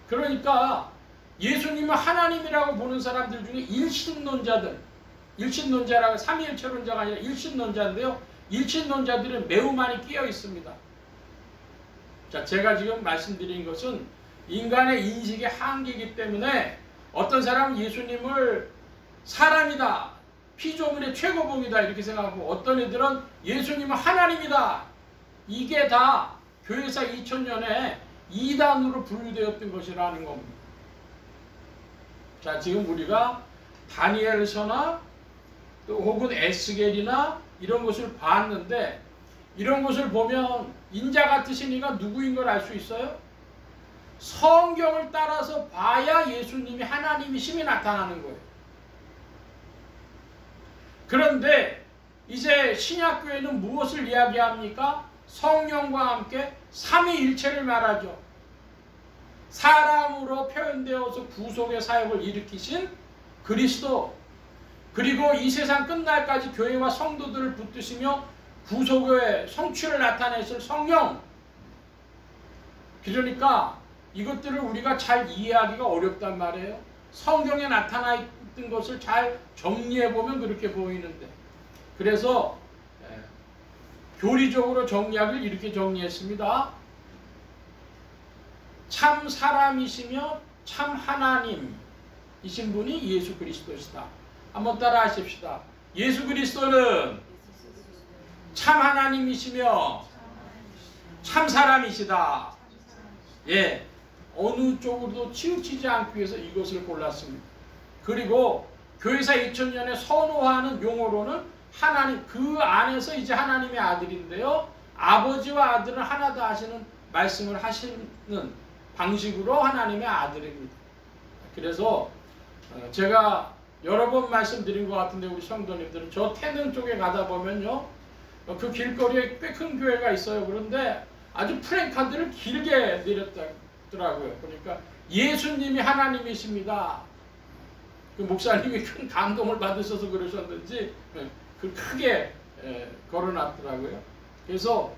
그러니까 예수님은 하나님이라고 보는 사람들 중에 일신론자들, 일신론자라고 삼위일체론자가 아니라 일신론자인데요. 일신론자들은 매우 많이 끼어 있습니다. 자, 제가 지금 말씀드린 것은 인간의 인식의 한계이기 때문에 어떤 사람은 예수님을 사람이다, 피조물의 최고봉이다 이렇게 생각하고, 어떤 이들은 예수님은 하나님이다. 이게 다 교회사 2000년에 이단으로 분류되었던 것이라는 겁니다. 자, 지금 우리가 다니엘서나 또 혹은 에스겔이나 이런 것을 봤는데 이런 것을 보면 인자 같으신 이가 누구인 걸 알 수 있어요? 성경을 따라서 봐야 예수님이 하나님이심이 나타나는 거예요. 그런데 이제 신약교회는 무엇을 이야기합니까? 성령과 함께 삼위일체를 말하죠. 사람으로 표현되어서 구속의 사역을 일으키신 그리스도, 그리고 이 세상 끝날까지 교회와 성도들을 붙드시며 구속의 성취를 나타내실 성령. 그러니까 이것들을 우리가 잘 이해하기가 어렵단 말이에요. 성경에 나타나 있던 것을 잘 정리해보면 그렇게 보이는데, 그래서 교리적으로 정리하길 이렇게 정리했습니다. 참 사람이시며 참 하나님이신 분이 예수 그리스도시다. 한번 따라 하십시다. 예수 그리스도는 참 하나님이시며 참 사람이시다. 예, 어느 쪽으로도 치우치지 않기 위해서 이것을 골랐습니다. 그리고 교회사 2000년에 선호하는 용어로는 하나님, 그 안에서 이제 하나님의 아들인데요, 아버지와 아들은 하나다 하시는 말씀을 하시는 방식으로 하나님의 아들입니다. 그래서 제가 여러 번 말씀드린 것 같은데 우리 성도님들은 저 태릉 쪽에 가다 보면요, 그 길거리에 꽤 큰 교회가 있어요. 그런데 아주 프랭카드를 길게 내렸더라고요. 그러니까 예수님이 하나님이십니다. 그 목사님이 큰 감동을 받으셔서 그러셨는지 그 크게 걸어놨더라고요. 그래서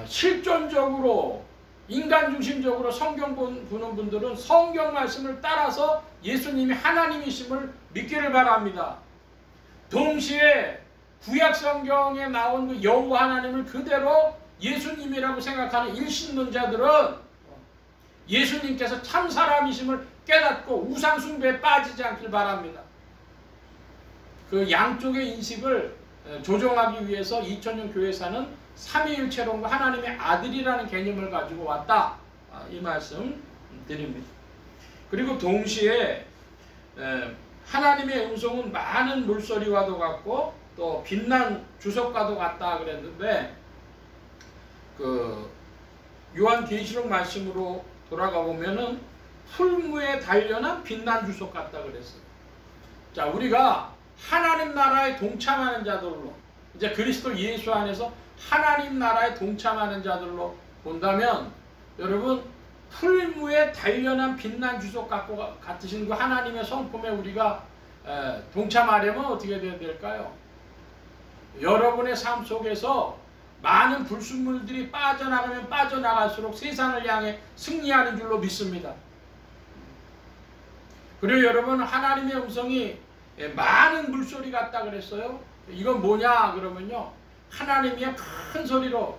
실존적으로 인간 중심적으로 성경 보는 분들은 성경 말씀을 따라서 예수님이 하나님이심을 믿기를 바랍니다. 동시에 구약 성경에 나온 그 여호와 하나님을 그대로 예수님이라고 생각하는 일신론자들은 예수님께서 참 사람이심을 깨닫고 우상 숭배에 빠지지 않길 바랍니다. 그 양쪽의 인식을 조정하기 위해서 2000년 교회사는 삼위일체론과 하나님의 아들이라는 개념을 가지고 왔다. 이 말씀 드립니다. 그리고 동시에 하나님의 음성은 많은 물소리와도 같고 또 빛난 주석과도 같다 그랬는데, 그 요한계시록 말씀으로 돌아가 보면은 풀무에 단련한 빛난 주석 같다 그랬어요. 자, 우리가 하나님 나라에 동참하는 자들로, 이제 그리스도 예수 안에서 하나님 나라에 동참하는 자들로 본다면, 여러분 풀무에 단련한 빛난 주석 같으신 그 하나님의 성품에 우리가 동참하려면 어떻게 돼야 될까요? 여러분의 삶 속에서 많은 불순물들이 빠져나가면 빠져나갈수록 세상을 향해 승리하는 줄로 믿습니다. 그리고 여러분, 하나님의 음성이 많은 물소리 같다 그랬어요. 이건 뭐냐 그러면요, 하나님이 큰 소리로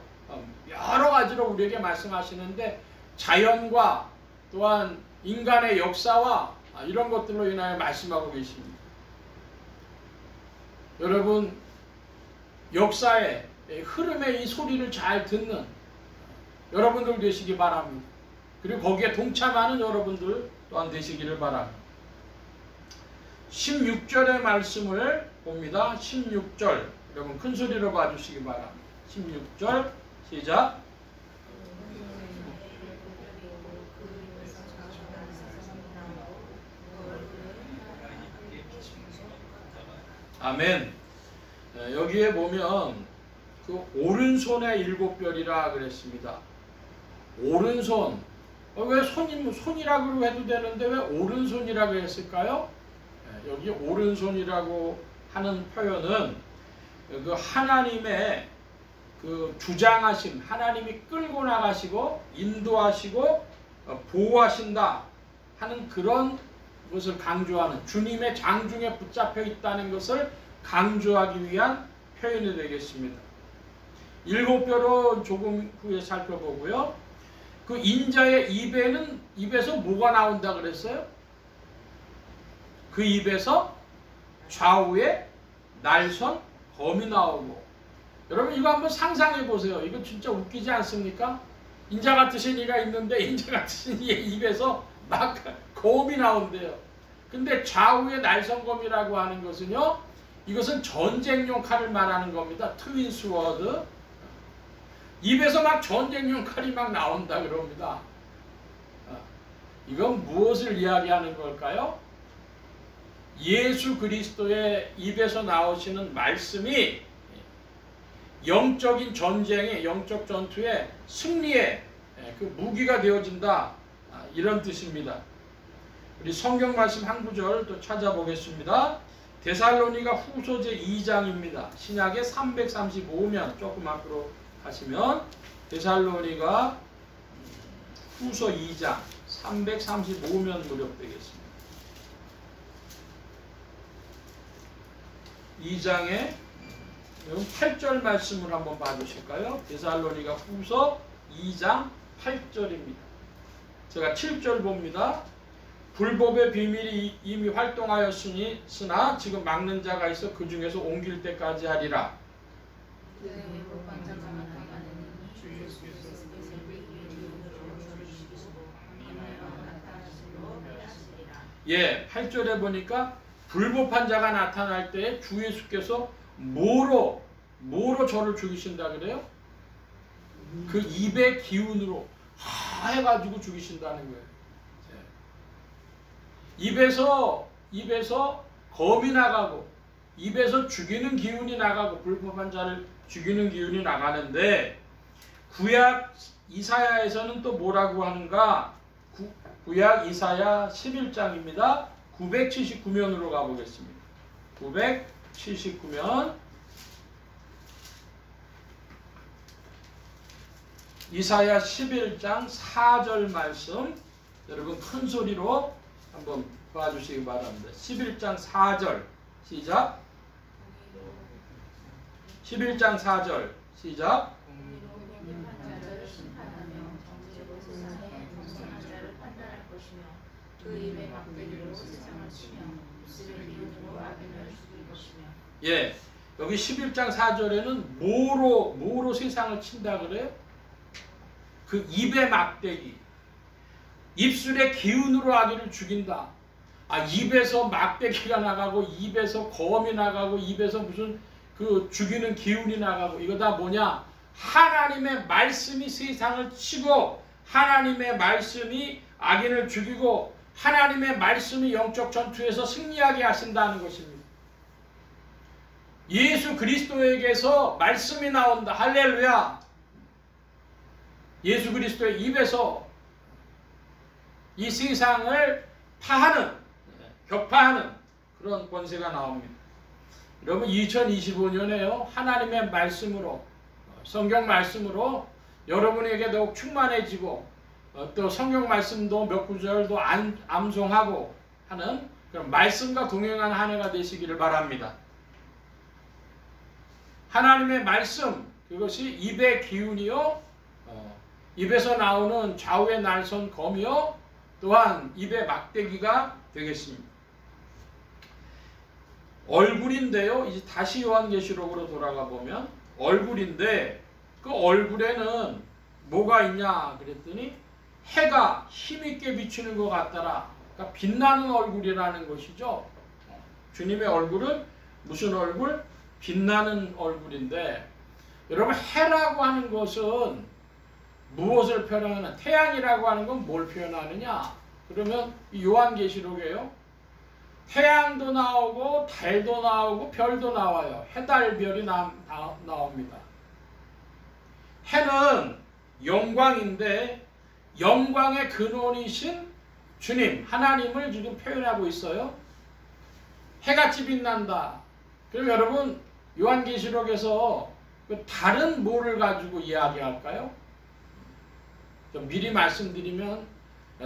여러 가지로 우리에게 말씀하시는데, 자연과 또한 인간의 역사와 이런 것들로 인하여 말씀하고 계십니다. 여러분, 역사의 흐름의 이 소리를 잘 듣는 여러분들 되시기 바랍니다. 그리고 거기에 동참하는 여러분들 또한 되시기를 바랍니다. 16절의 말씀을 봅니다. 16절 여러분 큰 소리로 봐주시기 바랍니다. 16절 시작. 아멘. 여기에 보면 그 오른손의 7별이라 그랬습니다. 오른손. 왜 손이라고 해도 되는데 왜 오른손이라고 했을까요? 여기 오른손이라고 하는 표현은 그 하나님의 그 주장하심, 하나님이 끌고 나가시고 인도하시고 보호하신다 하는 그런 것을 강조하는, 주님의 장중에 붙잡혀 있다는 것을 강조하기 위한 표현이 되겠습니다. 7별은 조금 후에 살펴보고요. 그 인자의 입에서 뭐가 나온다 그랬어요? 그 입에서 좌우에 날선 검이 나오고. 여러분 이거 한번 상상해 보세요. 이거 진짜 웃기지 않습니까? 인자 같으신 이가 있는데 인자 같으신 이의 입에서 막 검이 나온대요. 근데 좌우에 날선검이라고 하는 것은요, 이것은 전쟁용 칼을 말하는 겁니다. 트윈 스워드. 입에서 막 전쟁용 칼이 막 나온다 그럽니다. 이건 무엇을 이야기하는 걸까요? 예수 그리스도의 입에서 나오시는 말씀이 영적인 전쟁의, 영적 전투의 승리의 그 무기가 되어진다, 이런 뜻입니다. 우리 성경 말씀 한 구절 또 찾아보겠습니다. 데살로니가 후서 제2장입니다. 신약의 335면 조금 앞으로 가시면 데살로니가 후서 2장 335면 무렵 되겠습니다. 2장의 8절 말씀을 한번 봐주실까요? 데살로니가 후서 2장 8절입니다. 제가 7절 봅니다. 불법의 비밀이 이미 활동하였으나 지금 막는 자가 있어 그 중에서 옮길 때까지 하리라. 예, 8절에 보니까 불법한 자가 나타날 때에 주 예수께서 뭐로 저를 죽이신다 그래요? 그 입의 기운으로 해가지고 죽이신다는 거예요. 입에서 검이 나가고 입에서 죽이는 기운이 나가고 불법한 자를 죽이는 기운이 나가는데, 구약 이사야에서는 또 뭐라고 하는가? 구약 이사야 11장입니다. 979면으로 가보겠습니다. 979면 이사야 11장 4절 말씀, 여러분 큰 소리로 한번 봐주시기 바랍니다. 11장 4절 시작. 11장 4절 시작. 예, 여기 11장 4절에는 뭐로 세상을 친다 그래요? 그 입의 막대기, 입술의 기운으로 아기를 죽인다. 입에서 막대기가 나가고 입에서 검이 나가고 입에서 무슨 그 죽이는 기운이 나가고, 이거 다 뭐냐? 하나님의 말씀이 세상을 치고 하나님의 말씀이 악인을 죽이고 하나님의 말씀이 영적 전투에서 승리하게 하신다는 것입니다. 예수 그리스도에게서 말씀이 나온다. 할렐루야. 예수 그리스도의 입에서 이 세상을 격파하는 그런 권세가 나옵니다. 여러분 2025년에요. 하나님의 말씀으로, 성경 말씀으로 여러분에게 더욱 충만해지고 또 성경 말씀도 몇 구절도 암송하고 하는 그런 말씀과 동행하는 한 해가 되시기를 바랍니다. 하나님의 말씀, 그것이 입의 기운이요, 입에서 나오는 좌우의 날선 검이요, 또한 입의 막대기가 되겠습니다. 얼굴인데요, 이제 다시 요한계시록으로 돌아가 보면 얼굴인데, 그 얼굴에는 뭐가 있냐 그랬더니 해가 힘있게 비추는 것 같더라. 그러니까 빛나는 얼굴이라는 것이죠. 주님의 얼굴은 무슨 얼굴? 빛나는 얼굴인데, 여러분 해라고 하는 것은 무엇을 표현하느냐? 태양이라고 하는 건 뭘 표현하느냐? 그러면 요한계시록에요. 태양도 나오고 달도 나오고 별도 나와요. 해달 별이 나옵니다. 해는 영광인데 영광의 근원이신 주님, 하나님을 지금 표현하고 있어요. 해같이 빛난다. 그럼 여러분 요한계시록에서 그 달은 뭐를 가지고 이야기할까요? 좀 미리 말씀드리면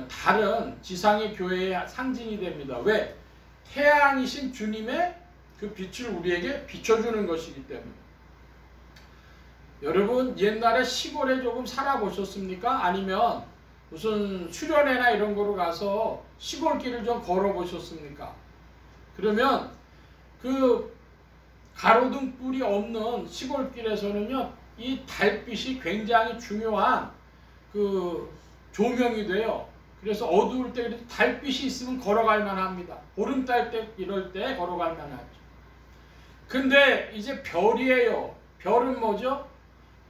달은 지상의 교회의 상징이 됩니다. 왜? 태양이신 주님의 그 빛을 우리에게 비춰주는 것이기 때문에. 여러분 옛날에 시골에 조금 살아보셨습니까? 아니면 무슨 수련회나 이런 거로 가서 시골길을 좀 걸어보셨습니까? 그러면 그 가로등 뿔이 없는 시골길에서는요, 이 달빛이 굉장히 중요한 그 조명이 돼요. 그래서 어두울 때 달빛이 있으면 걸어갈 만합니다. 보름달 때 이럴 때 걸어갈 만하죠. 근데 이제 별이에요. 별은 뭐죠?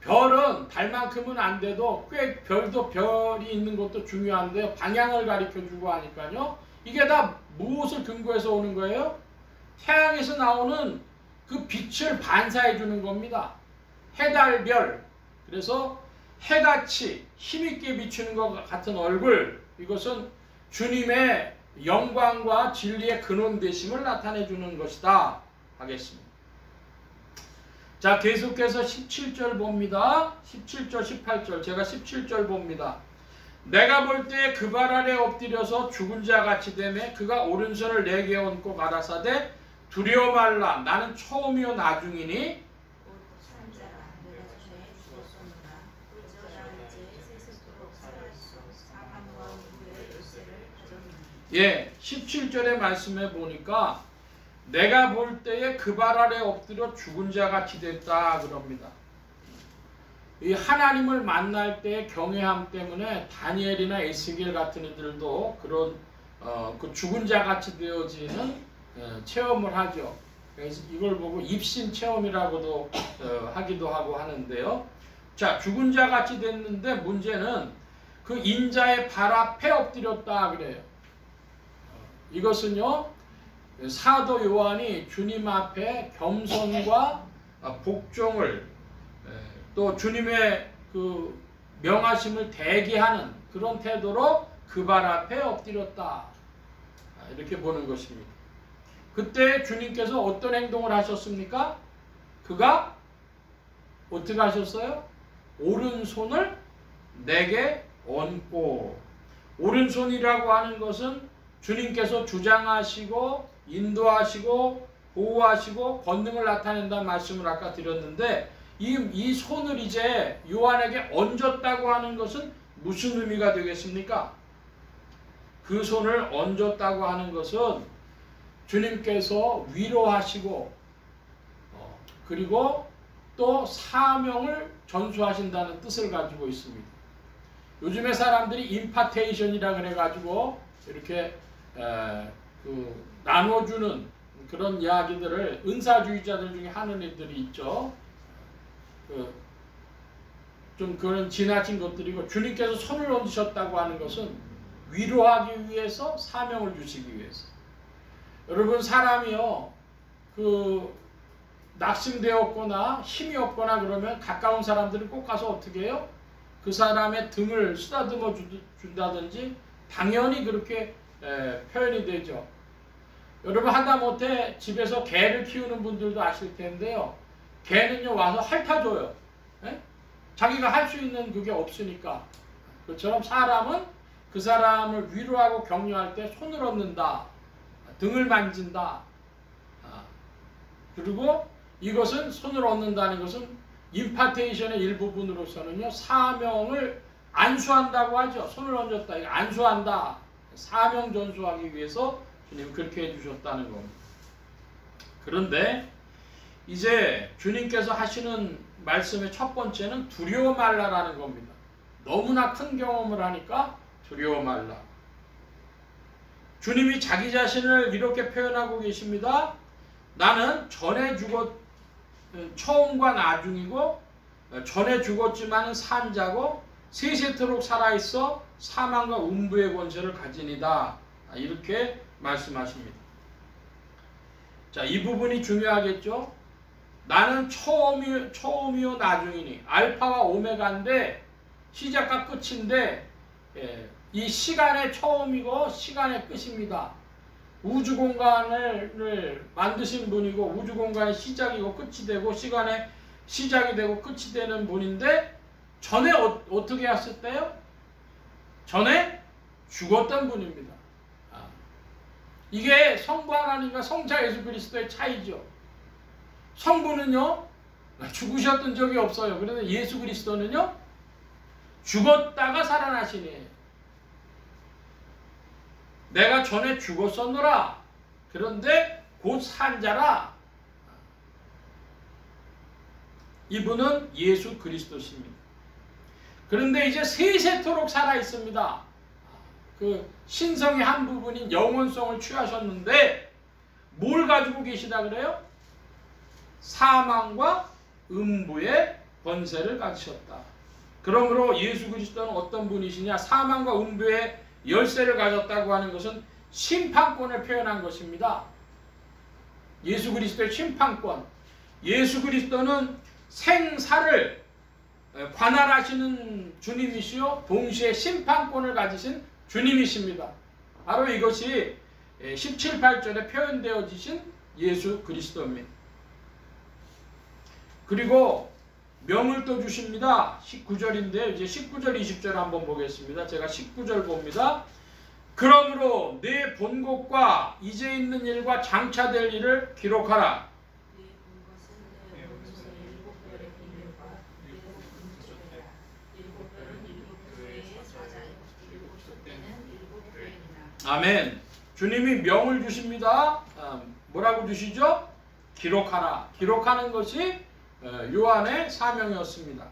별은 달만큼은 안 돼도 꽤 별도 별이 있는 것도 중요한데요. 방향을 가리켜주고 하니까요. 이게 다 무엇을 근거해서 오는 거예요? 태양에서 나오는 그 빛을 반사해 주는 겁니다. 해달별. 그래서 해같이 힘있게 비추는 것 같은 얼굴, 이것은 주님의 영광과 진리의 근원 되심을 나타내 주는 것이다 하겠습니다. 자, 계속해서 17절 봅니다. 17절 18절 제가 17절 봅니다. 내가 볼 때 그 발 아래 엎드려서 죽은 자 같이 되매 그가 오른손을 내게 얹고 가라사대 두려워 말라 나는 처음이요 나중이니 예, 17절의 말씀에 보니까 내가 볼 때에 그 발 아래 엎드려 죽은 자 같이 됐다 그럽니다. 이 하나님을 만날 때의 경외함 때문에 다니엘이나 에스겔 같은 이들도 그런 그 죽은 자 같이 되어지는 체험을 하죠. 그래서 이걸 보고 입신 체험이라고도 하기도 하고 하는데요. 자, 죽은 자 같이 됐는데 문제는 그 인자의 발 앞에 엎드렸다 그래요. 이것은요, 사도 요한이 주님 앞에 겸손과 복종을 또 주님의 그 명하심을 대기하는 그런 태도로 그 발 앞에 엎드렸다. 이렇게 보는 것입니다. 그때 주님께서 어떤 행동을 하셨습니까? 그가 어떻게 하셨어요? 오른손을 내게 얹고, 오른손이라고 하는 것은 주님께서 주장하시고 인도하시고 보호하시고 권능을 나타낸다는 말씀을 아까 드렸는데 이 손을 이제 요한에게 얹었다고 하는 것은 무슨 의미가 되겠습니까? 그 손을 얹었다고 하는 것은 주님께서 위로하시고 그리고 또 사명을 전수하신다는 뜻을 가지고 있습니다. 요즘에 사람들이 임파테이션이라 그래가지고 이렇게 나눠주는 그런 이야기들을 은사주의자들 중에 하는 애들이 있죠. 좀 그런 지나친 것들이고, 주님께서 손을 얹으셨다고 하는 것은 위로하기 위해서, 사명을 주시기 위해서. 여러분, 사람이요 낙심되었거나 힘이 없거나 그러면 가까운 사람들은 꼭 가서 어떻게 해요? 그 사람의 등을 쓰다듬어 준다든지 당연히 그렇게 표현이 되죠. 여러분, 하다못해 집에서 개를 키우는 분들도 아실 텐데요. 개는요 와서 핥아줘요. 자기가 할 수 있는 그게 없으니까. 그처럼 사람은 그 사람을 위로하고 격려할 때 손을 얹는다. 등을 만진다. 그리고 이것은 손을 얹는다는 것은 임파테이션의 일부분으로서는요 사명을 안수한다고 하죠. 손을 얹었다. 이거 안수한다. 사명 전수하기 위해서 주님 그렇게 해주셨다는 겁니다. 그런데 이제 주님께서 하시는 말씀의 첫 번째는 두려워 말라라는 겁니다. 너무나 큰 경험을 하니까 두려워 말라. 주님이 자기 자신을 이렇게 표현하고 계십니다. 나는 전에 처음과 나중이고 전에 죽었지만 산 자고 세세토록 살아있어 사망과 음부의 권세를 가지니다. 이렇게 말씀하십니다. 자, 이 부분이 중요하겠죠. 나는 처음이요 나중이니 알파와 오메가인데 시작과 끝인데 이 시간의 처음이고 시간의 끝입니다. 우주 공간을 만드신 분이고 우주 공간의 시작이고 끝이 되고 시간의 시작이 되고 끝이 되는 분인데 전에 어떻게 하셨대요? 전에 죽었던 분입니다. 이게 성부 하나님과 성자 예수 그리스도의 차이죠. 성부는요 죽으셨던 적이 없어요. 그런데 예수 그리스도는요 죽었다가 살아나시니 내가 전에 죽었었노라. 그런데 곧 산 자라. 이분은 예수 그리스도십니다. 그런데 이제 세세토록 살아 있습니다. 그 신성의 한 부분인 영원성을 취하셨는데 뭘 가지고 계시다 그래요? 사망과 음부의 권세를 가지셨다. 그러므로 예수 그리스도는 어떤 분이시냐? 사망과 음부의 열쇠를 가졌다고 하는 것은 심판권을 표현한 것입니다. 예수 그리스도의 심판권. 예수 그리스도는 생사를 관할하시는 주님이시요 동시에 심판권을 가지신 주님이십니다. 바로 이것이 17, 18절에 표현되어지신 예수 그리스도입니다. 그리고 명을 또 주십니다. 19절인데 이제 19절, 20절 한번 보겠습니다. 제가 19절 봅니다. 그러므로 내 본 것과 이제 있는 일과 장차될 일을 기록하라. 아멘. 주님이 명을 주십니다. 뭐라고 주시죠? 기록하라. 기록하는 것이 요한의 사명이었습니다.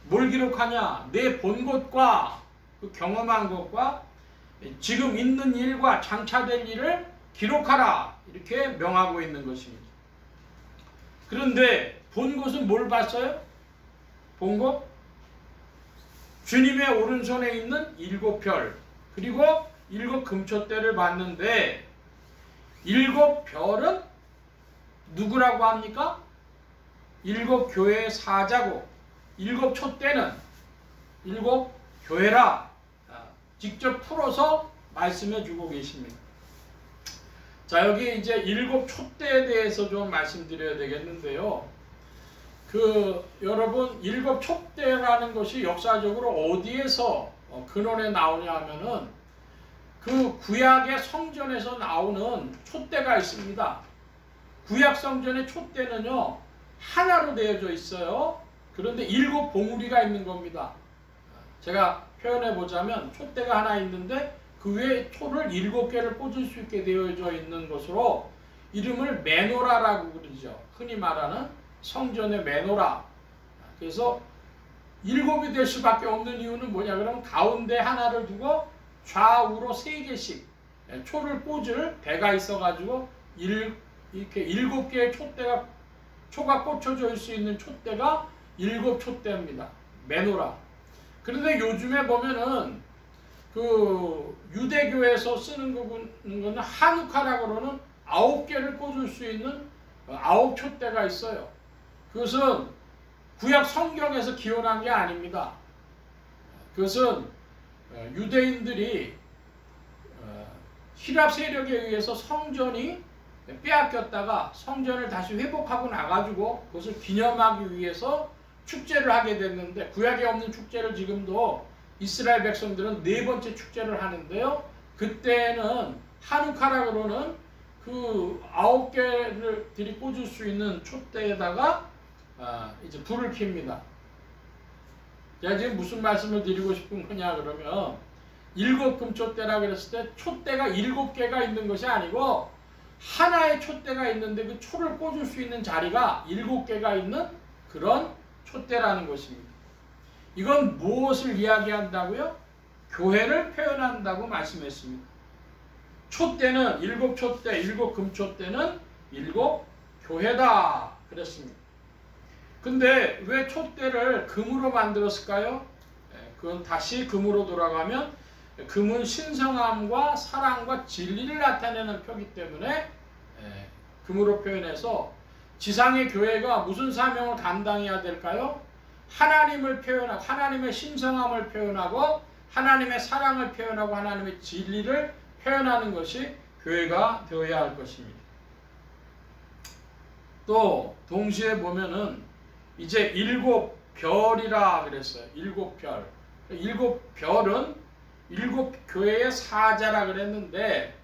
뭘 기록하냐? 내 본 것과 그 경험한 것과 지금 있는 일과 장차될 일을 기록하라. 이렇게 명하고 있는 것입니다. 그런데 본 것은 뭘 봤어요? 본 것? 주님의 오른손에 있는 7별 그리고 7 금초대를 봤는데 7 별은 누구라고 합니까? 7 교회의 사자고 7 촛대는 7 교회라 직접 풀어서 말씀해 주고 계십니다. 자, 여기 이제 7 촛대에 대해서 좀 말씀드려야 되겠는데요. 여러분 7 촛대라는 것이 역사적으로 어디에서 근원에 나오냐 하면은 그 구약의 성전에서 나오는 촛대가 있습니다. 구약 성전의 촛대는요 하나로 되어져 있어요. 그런데 7 봉우리가 있는 겁니다. 제가 표현해 보자면 촛대가 하나 있는데 그 위에 촛을 7개를 꽂을 수 있게 되어져 있는 것으로 이름을 메노라라고 그러죠. 흔히 말하는 성전의 메노라. 그래서 7이 될 수밖에 없는 이유는 뭐냐 그러면 가운데 하나를 두고 좌우로 3개씩 초를 꽂을 대가 있어가지고 이렇게 7개의 초가 꽂혀져 있을 수 있는 촛대가 7 촛대입니다. 메노라. 그런데 요즘에 보면은 그 유대교에서 쓰는 거는 하누카라고 그러는 9개를 꽂을 수 있는 9 촛대가 있어요. 그것은 구약 성경에서 기원한 게 아닙니다. 그것은 유대인들이 히랍 세력에 의해서 성전이 빼앗겼다가 성전을 다시 회복하고 나가지고 그것을 기념하기 위해서 축제를 하게 됐는데 구약에 없는 축제를 지금도 이스라엘 백성들은 4번째 축제를 하는데요. 그때는 하누카라 그러는 그 9개를 들이 꽂을 수 있는 촛대에다가 이제 불을 켭니다. 제가 지금 무슨 말씀을 드리고 싶은 거냐 그러면 7 금촛대라 그랬을 때 촛대가 7개가 있는 것이 아니고 하나의 촛대가 있는데 그 초를 꽂을 수 있는 자리가 7개가 있는 그런 촛대라는 것입니다. 이건 무엇을 이야기한다고요? 교회를 표현한다고 말씀했습니다. 촛대는 7 촛대, 7 금촛대는 7 교회다 그랬습니다. 근데 왜 촛대를 금으로 만들었을까요? 그건 다시 금으로 돌아가면 금은 신성함과 사랑과 진리를 나타내는 표기 때문에 금으로 표현해서 지상의 교회가 무슨 사명을 감당해야 될까요? 하나님을 표현하고 하나님의 신성함을 표현하고 하나님의 사랑을 표현하고 하나님의 진리를 표현하는 것이 교회가 되어야 할 것입니다. 또 동시에 보면은 이제 7 별이라 그랬어요. 7 별. 7 별은 7 교회의 사자라 그랬는데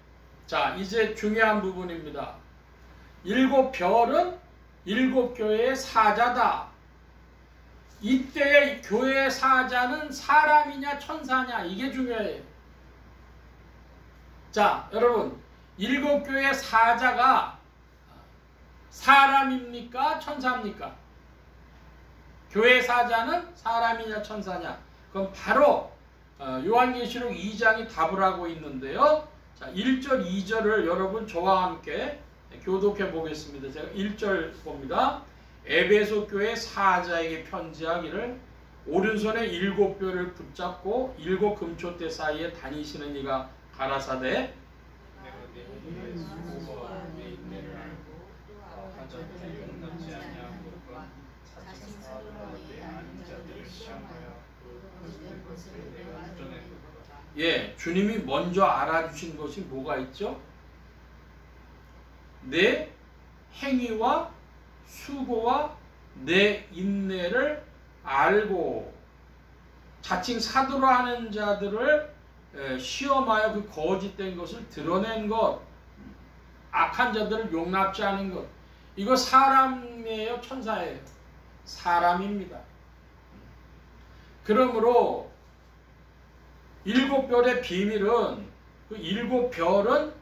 자 이제 중요한 부분입니다. 7 별은 7 교회의 사자다. 이때의 교회의 사자는 사람이냐 천사냐 이게 중요해요. 자 여러분 7 교회의 사자가 사람입니까 천사입니까? 교회의 사자는 사람이냐 천사냐? 그럼 바로 요한계시록 2장이 답을 하고 있는데요. 자 1절 2절을 여러분 저와 함께 교독해 보겠습니다. 제가 1절 봅니다. 에베소 교회 사자에게 편지하기를 오른손에 7뼈를 붙잡고 7 금초대 사이에 다니시는 이가 가라사대 예, 주님이 먼저 알아주신 것이 뭐가 있죠? 내 행위와 수고와 내 인내를 알고 자칭 사도로 하는 자들을 시험하여 그 거짓된 것을 드러낸 것, 악한 자들을 용납지 않은 것. 이거 사람이에요, 천사예요? 사람입니다. 그러므로 7별의 비밀은 그 7별은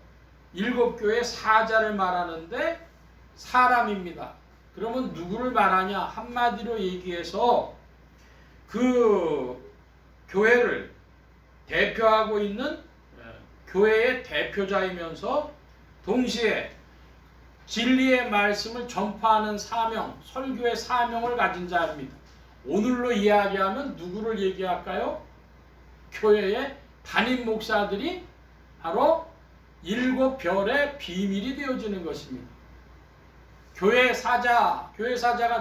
7교의 사자를 말하는데 사람입니다. 그러면 누구를 말하냐? 한마디로 얘기해서 그 교회를 대표하고 있는 교회의 대표자이면서 동시에 진리의 말씀을 전파하는 사명, 설교의 사명을 가진 자입니다. 오늘로 이야기하면 누구를 얘기할까요? 교회의 담임 목사들이 바로 7별의 비밀이 되어지는 것입니다. 교회 사자가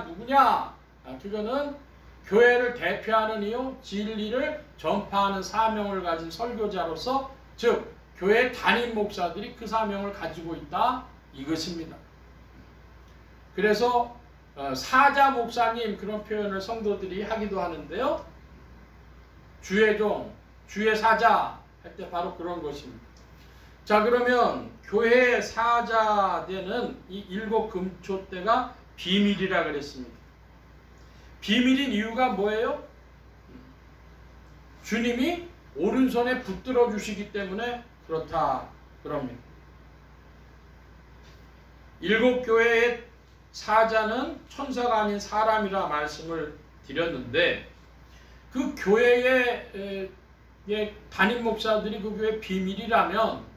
누구냐? 그거는 교회를 대표하는 이유, 진리를 전파하는 사명을 가진 설교자로서, 즉 교회 담임 목사들이 그 사명을 가지고 있다, 이것입니다. 그래서 사자 목사님 그런 표현을 성도들이 하기도 하는데요. 주의 종, 주의 사자 할 때 바로 그런 것입니다. 자, 그러면 교회의 사자되는 이 7 금초대가 비밀이라 그랬습니다. 비밀인 이유가 뭐예요? 주님이 오른손에 붙들어 주시기 때문에 그렇다 그럽니다. 7 교회의 사자는 천사가 아닌 사람이라 말씀을 드렸는데, 그 교회의 담임 목사들이 그 교회의 비밀이라면,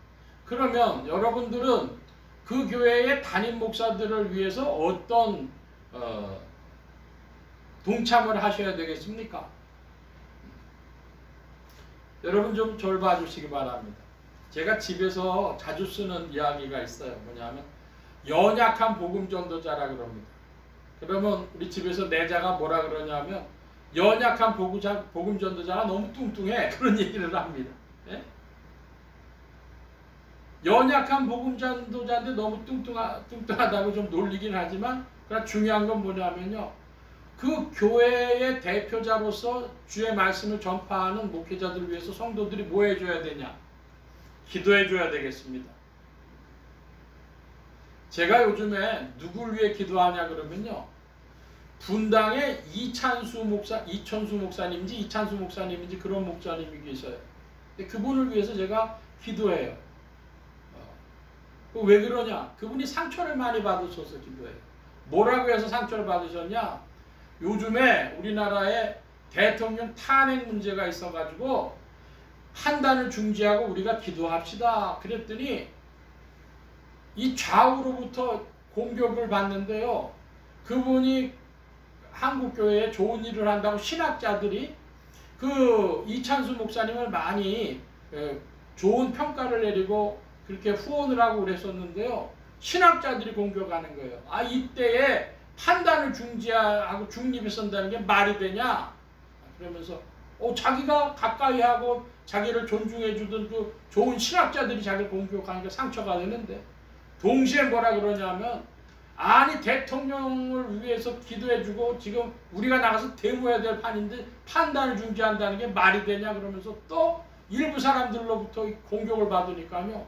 그러면 여러분들은 그 교회의 담임 목사들을 위해서 어떤 동참을 하셔야 되겠습니까? 여러분 좀 저를 봐주시기 바랍니다. 제가 집에서 자주 쓰는 이야기가 있어요. 뭐냐면 연약한 복음 전도자라 그럽니다. 그러면 우리 집에서 내자가 뭐라 그러냐면 연약한 복음 전도자가 너무 뚱뚱해, 그런 얘기를 합니다. 예? 연약한 복음 전도자인데 너무 뚱뚱하다고 좀 놀리긴 하지만, 그러나 중요한 건 뭐냐면요, 그 교회의 대표자로서 주의 말씀을 전파하는 목회자들을 위해서 성도들이 뭐 해줘야 되냐? 기도해줘야 되겠습니다. 제가 요즘에 누굴 위해 기도하냐 그러면요, 분당에 이천수 목사님인지 그런 목사님이 계셔요. 그분을 위해서 제가 기도해요. 왜 그러냐? 그분이 상처를 많이 받으셔서 기도해요. 뭐라고 해서 상처를 받으셨냐? 요즘에 우리나라에 대통령 탄핵 문제가 있어가지고 판단을 중지하고 우리가 기도합시다 그랬더니 이 좌우로부터 공격을 받는데요, 그분이 한국교회에 좋은 일을 한다고 신학자들이 그 이찬수 목사님을 많이 좋은 평가를 내리고 그렇게 후원을 하고 그랬었는데요, 신학자들이 공격하는 거예요. 아, 이때에 판단을 중지하고 중립에 선다는 게 말이 되냐? 그러면서 자기가 가까이 하고 자기를 존중해 주던 그 좋은 신학자들이 자기를 공격하니까 상처가 되는데, 동시에 뭐라 그러냐면, 아니 대통령을 위해서 기도해주고 지금 우리가 나가서 데모해야 될 판인데 판단을 중지한다는 게 말이 되냐? 그러면서 또 일부 사람들로부터 공격을 받으니까요,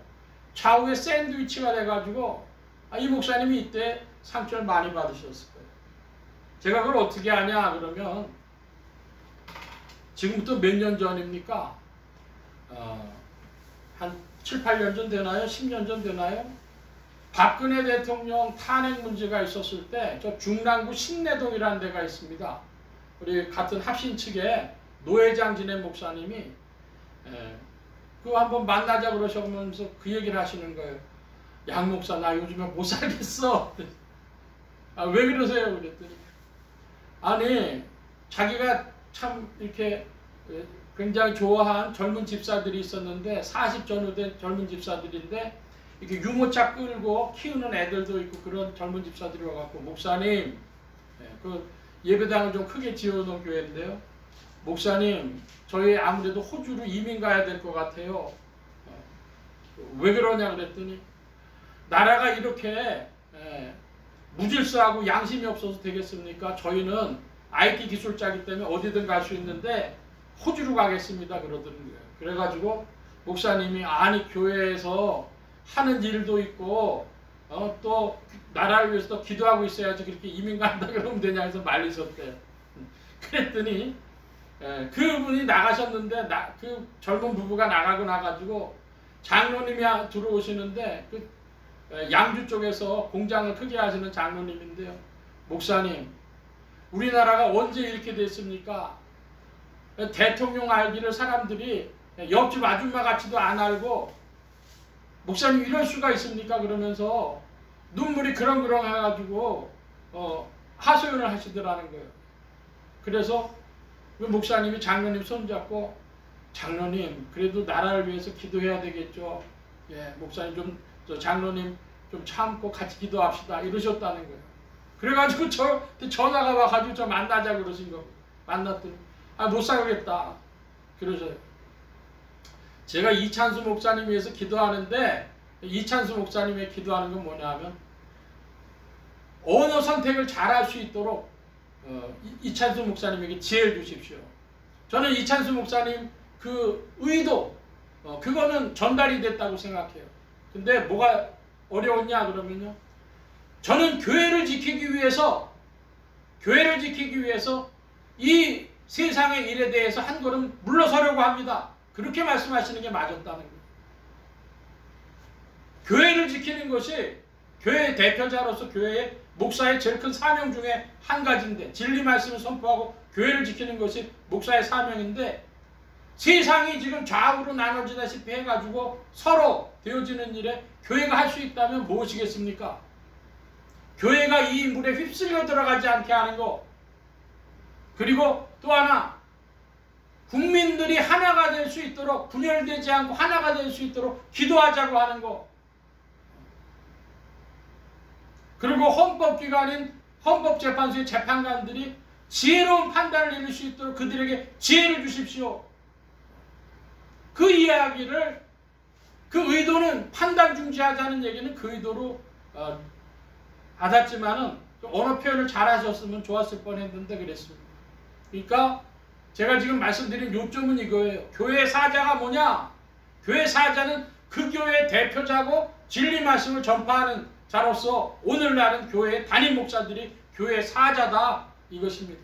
좌우에 샌드위치가 돼가지고 이 목사님이 이때 상처를 많이 받으셨을 거예요. 제가 그걸 어떻게 하냐 그러면, 지금부터 몇 년 전입니까? 한 7, 8년 전 되나요? 10년 전 되나요? 박근혜 대통령 탄핵 문제가 있었을 때 저 중랑구 신내동이라는 데가 있습니다. 우리 같은 합신 측에 노회장 지낸 목사님이 그거 한번 만나자 그러시면서 그 얘기를 하시는 거예요. 양 목사 나 요즘에 못 살겠어. 아, 왜 그러세요? 그랬더니 아니 자기가 참 이렇게 굉장히 좋아한 젊은 집사들이 있었는데 40 전후된 젊은 집사들인데 이렇게 유모차 끌고 키우는 애들도 있고 그런 젊은 집사들이 와갖고 목사님 그 예배당을 좀 크게 지어놓은 교회인데요. 목사님 저희 아무래도 호주로 이민 가야 될 것 같아요. 왜 그러냐 그랬더니 나라가 이렇게 무질서하고 양심이 없어서 되겠습니까? 저희는 IT 기술자이기 때문에 어디든 갈 수 있는데 호주로 가겠습니다. 그러더라고요. 그래가지고 목사님이 아니 교회에서 하는 일도 있고 또 나라를 위해서 기도하고 있어야지 그렇게 이민 간다 그러면 되냐 해서 말리셨대요. 그랬더니 그분이 나가셨는데 그 젊은 부부가 나가고 나가지고 장로님이 들어오시는데 그 양주 쪽에서 공장을 크게 하시는 장로님인데요. 목사님 우리나라가 언제 이렇게 됐습니까? 대통령 알기를 사람들이 옆집 아줌마 같이도 안 알고 목사님 이럴 수가 있습니까? 그러면서 눈물이 그렁그렁 해가지고 하소연을 하시더라는 거예요. 그래서 그 목사님이 장로님 손잡고 장로님 그래도 나라를 위해서 기도해야 되겠죠. 예, 목사님 좀 장로님 좀 참고 같이 기도합시다 이러셨다는 거예요. 그래가지고 전화가 와가지고 저 만나자 그러신 거 만났더니 아 못 살겠다 그러셔요. 제가 이찬수 목사님 위해서 기도하는데 이찬수 목사님의 기도하는 건 뭐냐 하면 언어 선택을 잘할 수 있도록 이찬수 목사님에게 지혜를 주십시오. 저는 이찬수 목사님 그 의도 그거는 전달이 됐다고 생각해요. 근데 뭐가 어려웠냐 그러면요. 저는 교회를 지키기 위해서 이 세상의 일에 대해서 한 걸음 물러서려고 합니다. 그렇게 말씀하시는 게 맞았다는 거예요. 교회를 지키는 것이 교회의 대표자로서 교회의 목사의 제일 큰 사명 중에 한 가지인데 진리 말씀을 선포하고 교회를 지키는 것이 목사의 사명인데 세상이 지금 좌우로 나눠지다시피 해가지고 서로 되어지는 일에 교회가 할 수 있다면 무엇이겠습니까? 교회가 이 물에 휩쓸려 들어가지 않게 하는 거. 그리고 또 하나 국민들이 하나가 될 수 있도록 분열되지 않고 하나가 될 수 있도록 기도하자고 하는 거. 그리고 헌법기관인 헌법재판소의 재판관들이 지혜로운 판단을 내릴 수 있도록 그들에게 지혜를 주십시오. 그 이야기를 그 의도는 판단 중지하자는 얘기는 그 의도로 받았지만은 언어 표현을 잘 하셨으면 좋았을 뻔했는데 그랬습니다. 그러니까 제가 지금 말씀드린 요점은 이거예요. 교회 사자가 뭐냐? 교회 사자는 그 교회의 대표자고 진리 말씀을 전파하는 자로서 오늘날은 교회의 담임 목사들이 교회의 사자다 이것입니다.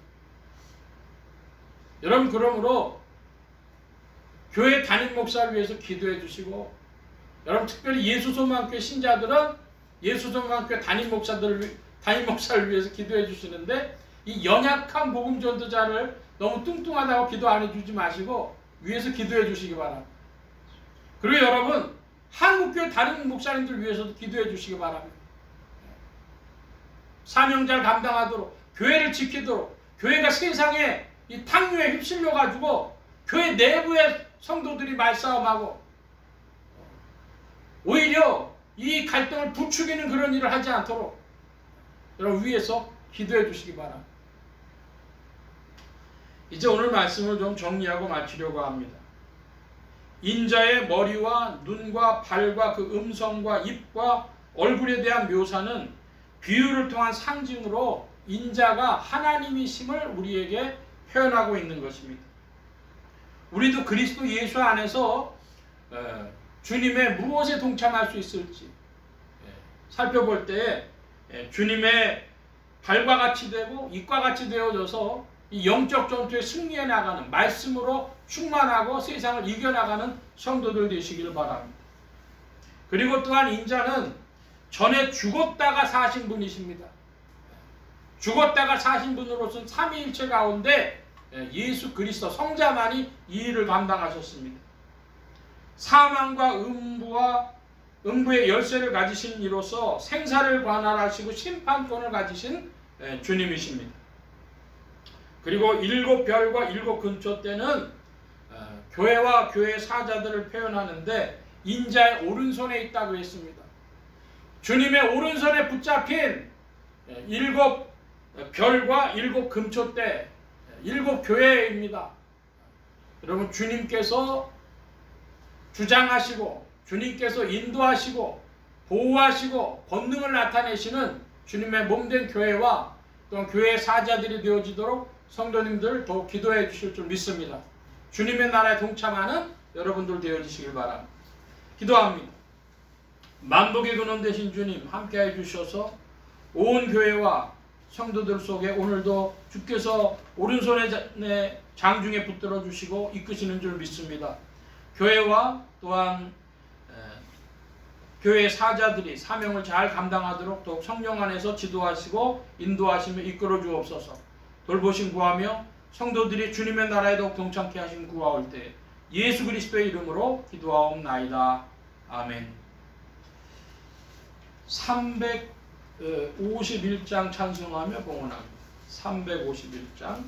여러분 그러므로 교회 담임 목사를 위해서 기도해 주시고 여러분 특별히 예수소망교회 신자들은 예수소망교회 담임 목사를 위해서 기도해 주시는데 이 연약한 복음 전도자를 너무 뚱뚱하다고 기도 안 해주지 마시고 위해서 기도해 주시기 바랍니다. 그리고 여러분 한국교회 다른 목사님들 위해서도 기도해 주시기 바랍니다. 사명자를 감당하도록 교회를 지키도록 교회가 세상에 이 탕류에 휩쓸려 가지고 교회 내부의 성도들이 말싸움하고 오히려 이 갈등을 부추기는 그런 일을 하지 않도록 여러분 위해서 기도해 주시기 바랍니다. 이제 오늘 말씀을 좀 정리하고 마치려고 합니다. 인자의 머리와 눈과 발과 그 음성과 입과 얼굴에 대한 묘사는 비유를 통한 상징으로 인자가 하나님이심을 우리에게 표현하고 있는 것입니다. 우리도 그리스도 예수 안에서 주님의 무엇에 동참할 수 있을지 살펴볼 때 주님의 발과 같이 되고 입과 같이 되어져서 이 영적 전투에 승리해 나가는 말씀으로 충만하고 세상을 이겨나가는 성도들 되시기를 바랍니다. 그리고 또한 인자는 전에 죽었다가 사신 분이십니다. 죽었다가 사신 분으로서는 삼위일체 가운데 예수 그리스도 성자만이 이 일을 감당하셨습니다. 사망과 음부와 음부의 열쇠를 가지신 이로서 생사를 관할하시고 심판권을 가지신 주님이십니다. 그리고 7별과 7 근초 때는 교회와 교회 사자들을 표현하는데 인자의 오른손에 있다고 했습니다. 주님의 오른손에 붙잡힌 7별과 7 금초 때 7 교회입니다. 여러분, 주님께서 주장하시고 주님께서 인도하시고 보호하시고 권능을 나타내시는 주님의 몸된 교회와 또 교회의 사자들이 되어지도록 성도님들 더욱 기도해 주실 줄 믿습니다. 주님의 나라에 동참하는 여러분들 되어지시길 바랍니다. 기도합니다. 만복의 근원 되신 주님 함께해 주셔서 온 교회와 성도들 속에 오늘도 주께서 오른손에 장중에 붙들어 주시고 이끄시는 줄 믿습니다. 교회와 또한 교회의 사자들이 사명을 잘 감당하도록 더욱 성령 안에서 지도하시고 인도하시며 이끌어 주옵소서. 돌보심 구하며 성도들이 주님의 나라에 더욱 동참케 하심 구하올 때 예수 그리스도의 이름으로 기도하옵나이다. 아멘. 351장 찬송하며 봉헌합니다. 351장.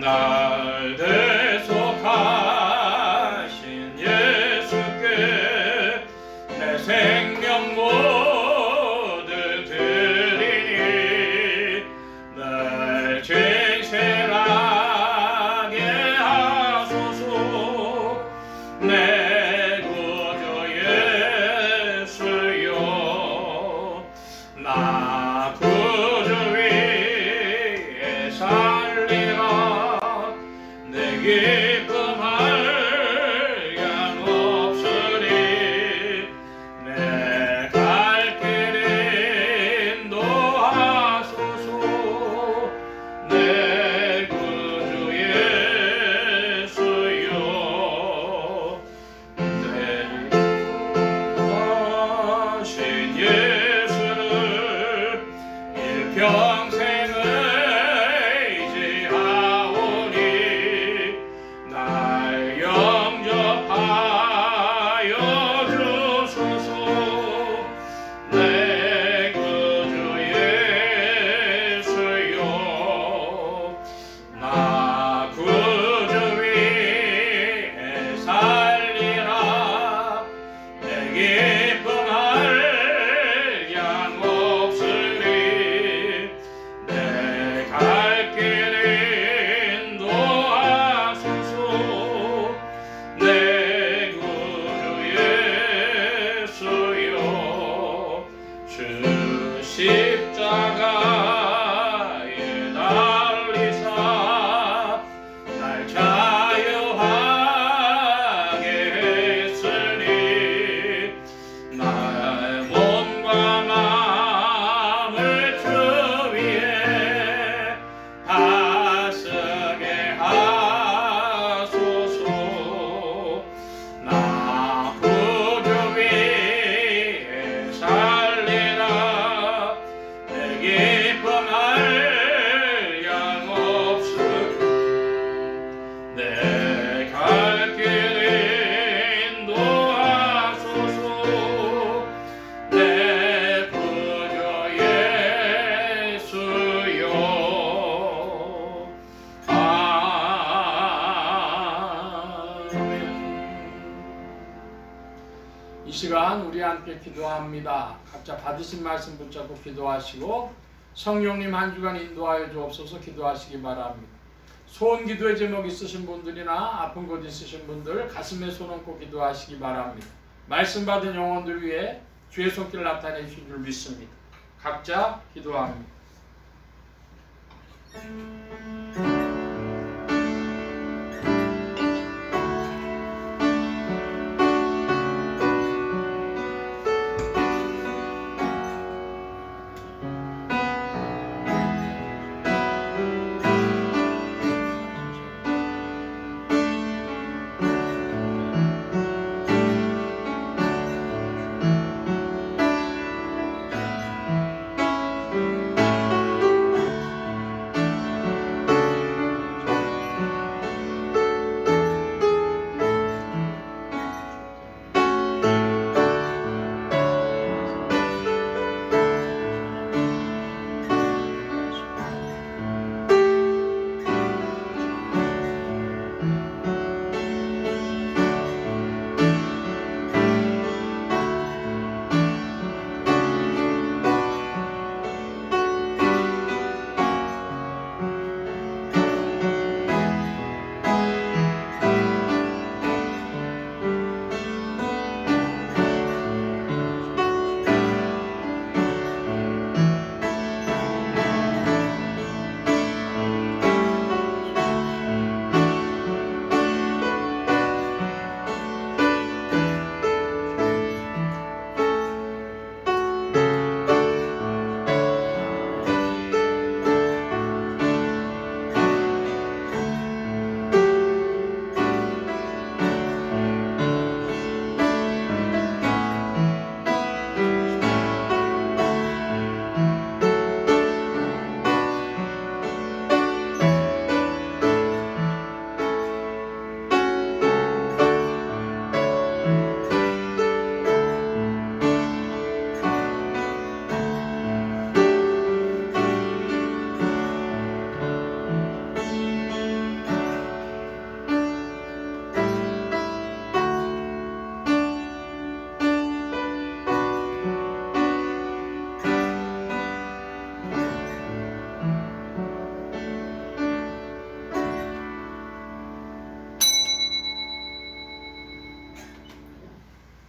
날 대속하신 예수께 내 생명 모두 드리니 날 진실하게 하소서. 내 구주 예수여, 나 구주 위에 살리라. 내 기쁨할 양 없으리. 내 갈 길 인도하소서. 내 구주 예수여, 내 하신 예수를 일평생을 의지하오니 날 영접하여 주소서. 내 구주 예수여, 나 구주 위에 살리라. 내 기쁨할 양 없으리. 내 갈 길 인도하소서. 내 구주 예수여, 주 십자가에 달리사 날 자유하게 했으니 나의 몸과 마음을 주 위에 다스게 하소서. 나 구주 위에 살리라. 내 기쁨할 양 없으리. 내 갈 길 인도하소서. 내 구주 예수여. 아멘. 이 시간 우리 함께 기도합니다. 각자 받으신 말씀 붙잡고 기도하시고 성령님 한 주간 인도하여 주옵소서. 기도하시기 바랍니다. 소원 기도의 제목 있으신 분들이나 아픈 곳 있으신 분들 가슴에 손 얹고 기도하시기 바랍니다. 말씀 받은 영혼들 위해 주의 손길 나타내 주신 줄 믿습니다. 각자 기도합니다.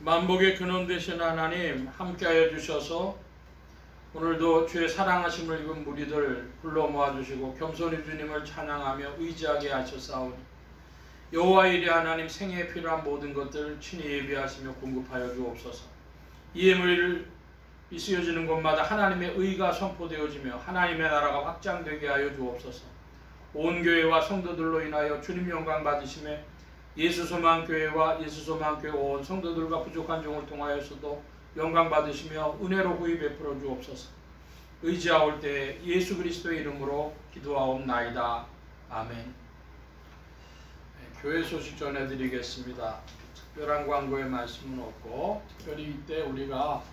만복의 근원 되신 하나님 함께하여 주셔서 오늘도 주의 사랑하심을 입은 무리들 불러 모아주시고 겸손히 주님을 찬양하며 의지하게 하셨사오니 여호와 이레 하나님 생애에 필요한 모든 것들 친히 예비하시며 공급하여 주옵소서. 이 예물을 있어지는 곳마다 하나님의 의가 선포되어지며 하나님의 나라가 확장되게 하여 주옵소서. 온 교회와 성도들로 인하여 주님 영광 받으심에 예수소망교회와 예수소망교회 온 성도들과 부족한 종을 통하여서도 영광 받으시며 은혜로 후히 베풀어 주옵소서. 의지하올 때 예수 그리스도의 이름으로 기도하옵나이다. 아멘. 교회 소식 전해드리겠습니다. 특별한 광고의 말씀은 없고 특별히 이때 우리가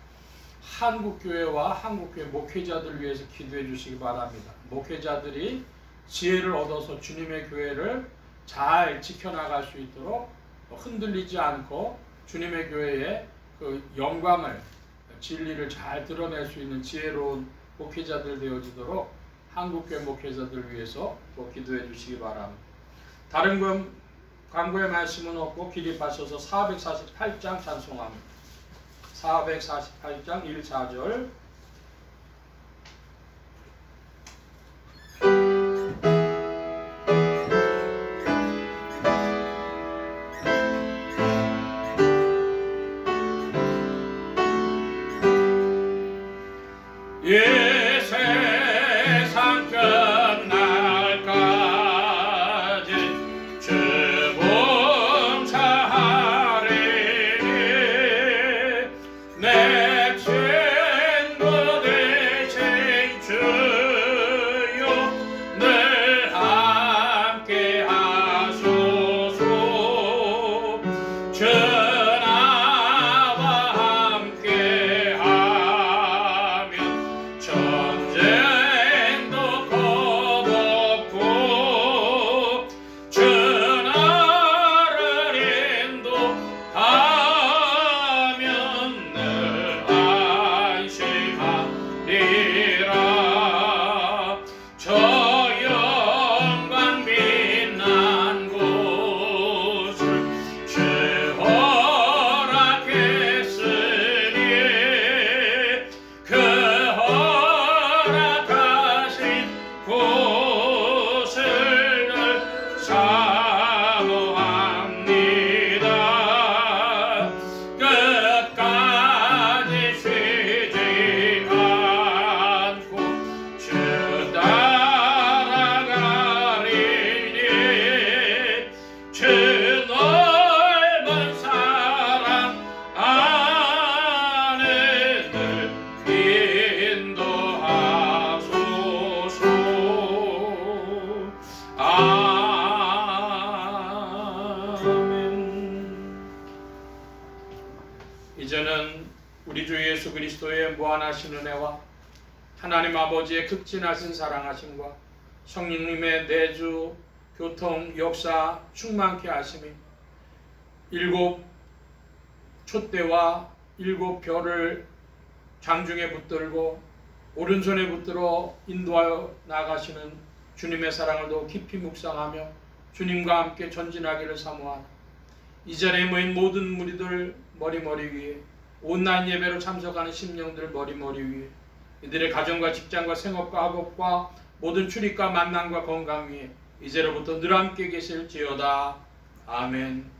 한국교회와 한국교회 목회자들을 위해서 기도해 주시기 바랍니다. 목회자들이 지혜를 얻어서 주님의 교회를 잘 지켜나갈 수 있도록 흔들리지 않고 주님의 교회에 그 영광을, 진리를 잘 드러낼 수 있는 지혜로운 목회자들 되어지도록 한국교회 목회자들을 위해서 기도해 주시기 바랍니다. 다른 광고의 말씀은 없고 기립하셔서 448장 찬송합니다. 448장 1, 4절 예 세상 끝날까지 주 봉사하리니 내 친구 되신 주여 늘 함께 하소서. 주 나와 함께 전쟁도 겁없고 주 나를 인도하면 늘 안심하리라. 저 영광 빛난 곳을 주 허락했으니 그 곳을 늘 사모합니다. 끝까지 쉬지 않고 주 따라가리니 주 넓은 사랑 안에 늘 인도하소서. 아멘. 이제는 우리 주 예수 그리스도의 무한하신 은혜와 하나님 아버지의 극진하신 사랑하심과 성령님의 내주, 교통, 역사 충만케 하심이 7 촛대와 7 별을 장중에 붙들고 오른손에 붙들어 인도하여 나가시는 주님의 사랑을 더 깊이 묵상하며 주님과 함께 전진하기를 사모하라. 이 자리에 모인 모든 무리들 머리머리 위에, 온라인 예배로 참석하는 심령들 머리머리 위에, 이들의 가정과 직장과 생업과 학업과 모든 출입과 만남과 건강 위에 이제로부터 늘 함께 계실지어다. 아멘.